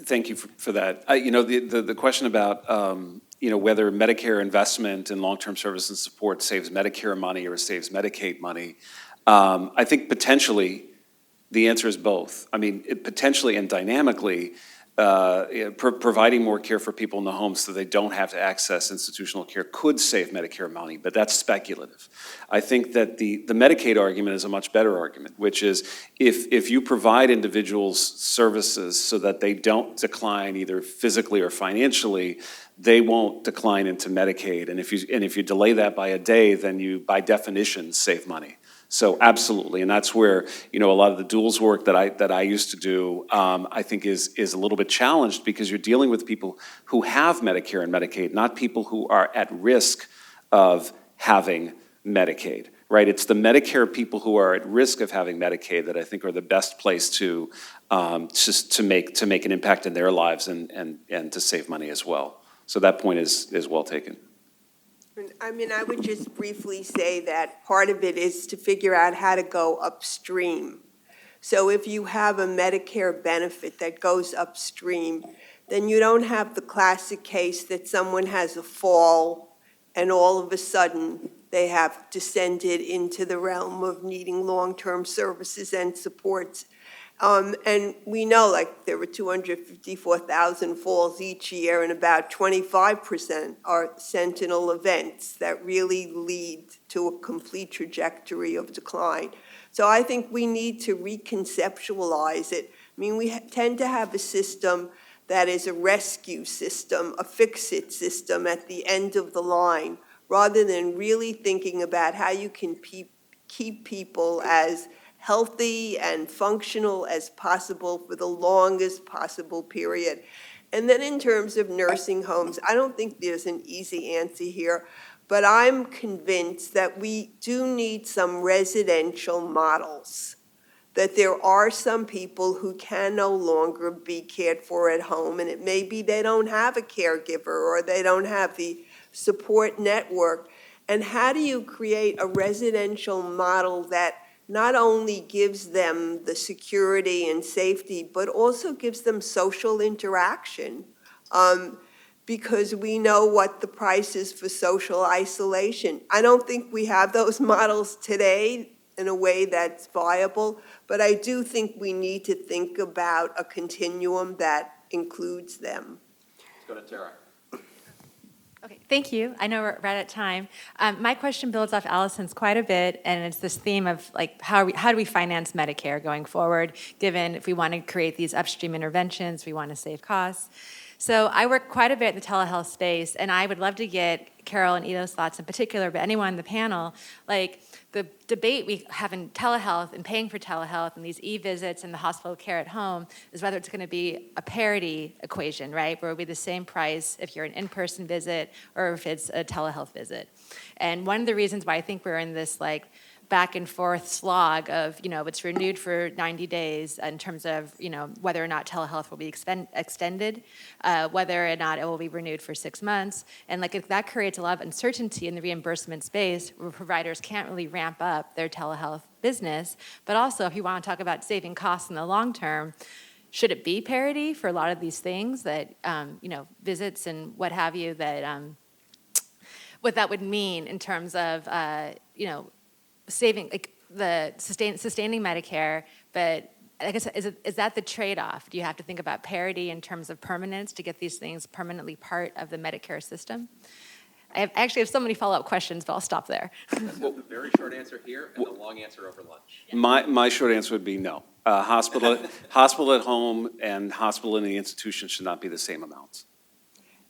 [SPEAKER 5] Thank you for that. The question about whether Medicare investment in long-term services and support saves Medicare money or saves Medicaid money, I think potentially the answer is both. I mean, potentially and dynamically, providing more care for people in the home so they don't have to access institutional care could save Medicare money, but that's speculative. I think that the Medicaid argument is a much better argument, which is if you provide individuals services so that they don't decline either physically or financially, they won't decline into Medicaid. And if you delay that by a day, then you, by definition, save money. So absolutely, and that's where a lot of the duals work that I used to do, I think is a little bit challenged, because you're dealing with people who have Medicare and Medicaid, not people who are at risk of having Medicaid. Right? It's the Medicare people who are at risk of having Medicaid that I think are the best place to make an impact in their lives and to save money as well. So that point is well taken.
[SPEAKER 4] I mean, I would just briefly say that part of it is to figure out how to go upstream. So if you have a Medicare benefit that goes upstream, then you don't have the classic case that someone has a fall and all of a sudden they have descended into the realm of needing long-term services and supports. And we know, like, there were 254,000 falls each year, and about 25% are sentinel events that really lead to a complete trajectory of decline. So I think we need to reconceptualize it. I mean, we tend to have a system that is a rescue system, a fix-it system at the end of the line, rather than really thinking about how you can keep people as healthy and functional as possible for the longest possible period. And then in terms of nursing homes, I don't think there's an easy answer here, but I'm convinced that we do need some residential models, that there are some people who can no longer be cared for at home, and it may be they don't have a caregiver or they don't have the support network. And how do you create a residential model that not only gives them the security and safety, but also gives them social interaction? Because we know what the price is for social isolation. I don't think we have those models today in a way that's viable, but I do think we need to think about a continuum that includes them.
[SPEAKER 1] Let's go to Tara.
[SPEAKER 15] Okay, thank you. I know we're right at time. My question builds off Allison's quite a bit, and it's this theme of like how do we finance Medicare going forward, given if we want to create these upstream interventions, we want to save costs. So I work quite a bit in the telehealth space, and I would love to get Carol and Ido's thoughts in particular, but anyone on the panel, like the debate we have in telehealth and paying for telehealth and these e-visits and the hospital care at home is whether it's going to be a parity equation, right? Where it will be the same price if you're an in-person visit or if it's a telehealth visit. And one of the reasons why I think we're in this like back and forth slog of, it's renewed for 90 days in terms of, whether or not telehealth will be extended, whether or not it will be renewed for 6 months. And like that creates a lot of uncertainty in the reimbursement space where providers can't really ramp up their telehealth business. But also, if you want to talk about saving costs in the long term, should it be parity for a lot of these things that, visits and what have you, that what that would mean in terms of, saving, like sustaining Medicare, but I guess, is that the trade-off? Do you have to think about parity in terms of permanence to get these things permanently part of the Medicare system? I actually have so many follow-up questions, but I'll stop there.
[SPEAKER 1] Well, the very short answer here and the long answer over lunch.
[SPEAKER 5] My short answer would be no. Hospital at home and hospital in the institution should not be the same amounts.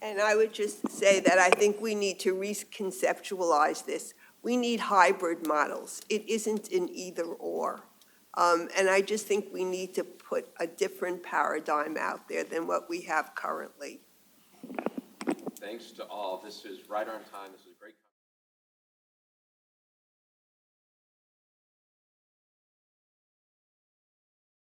[SPEAKER 4] And I would just say that I think we need to reconceptualize this. We need hybrid models. It isn't an either or. And I just think we need to put a different paradigm out there than what we have currently.
[SPEAKER 1] Thanks to all. This is right on time. This is a great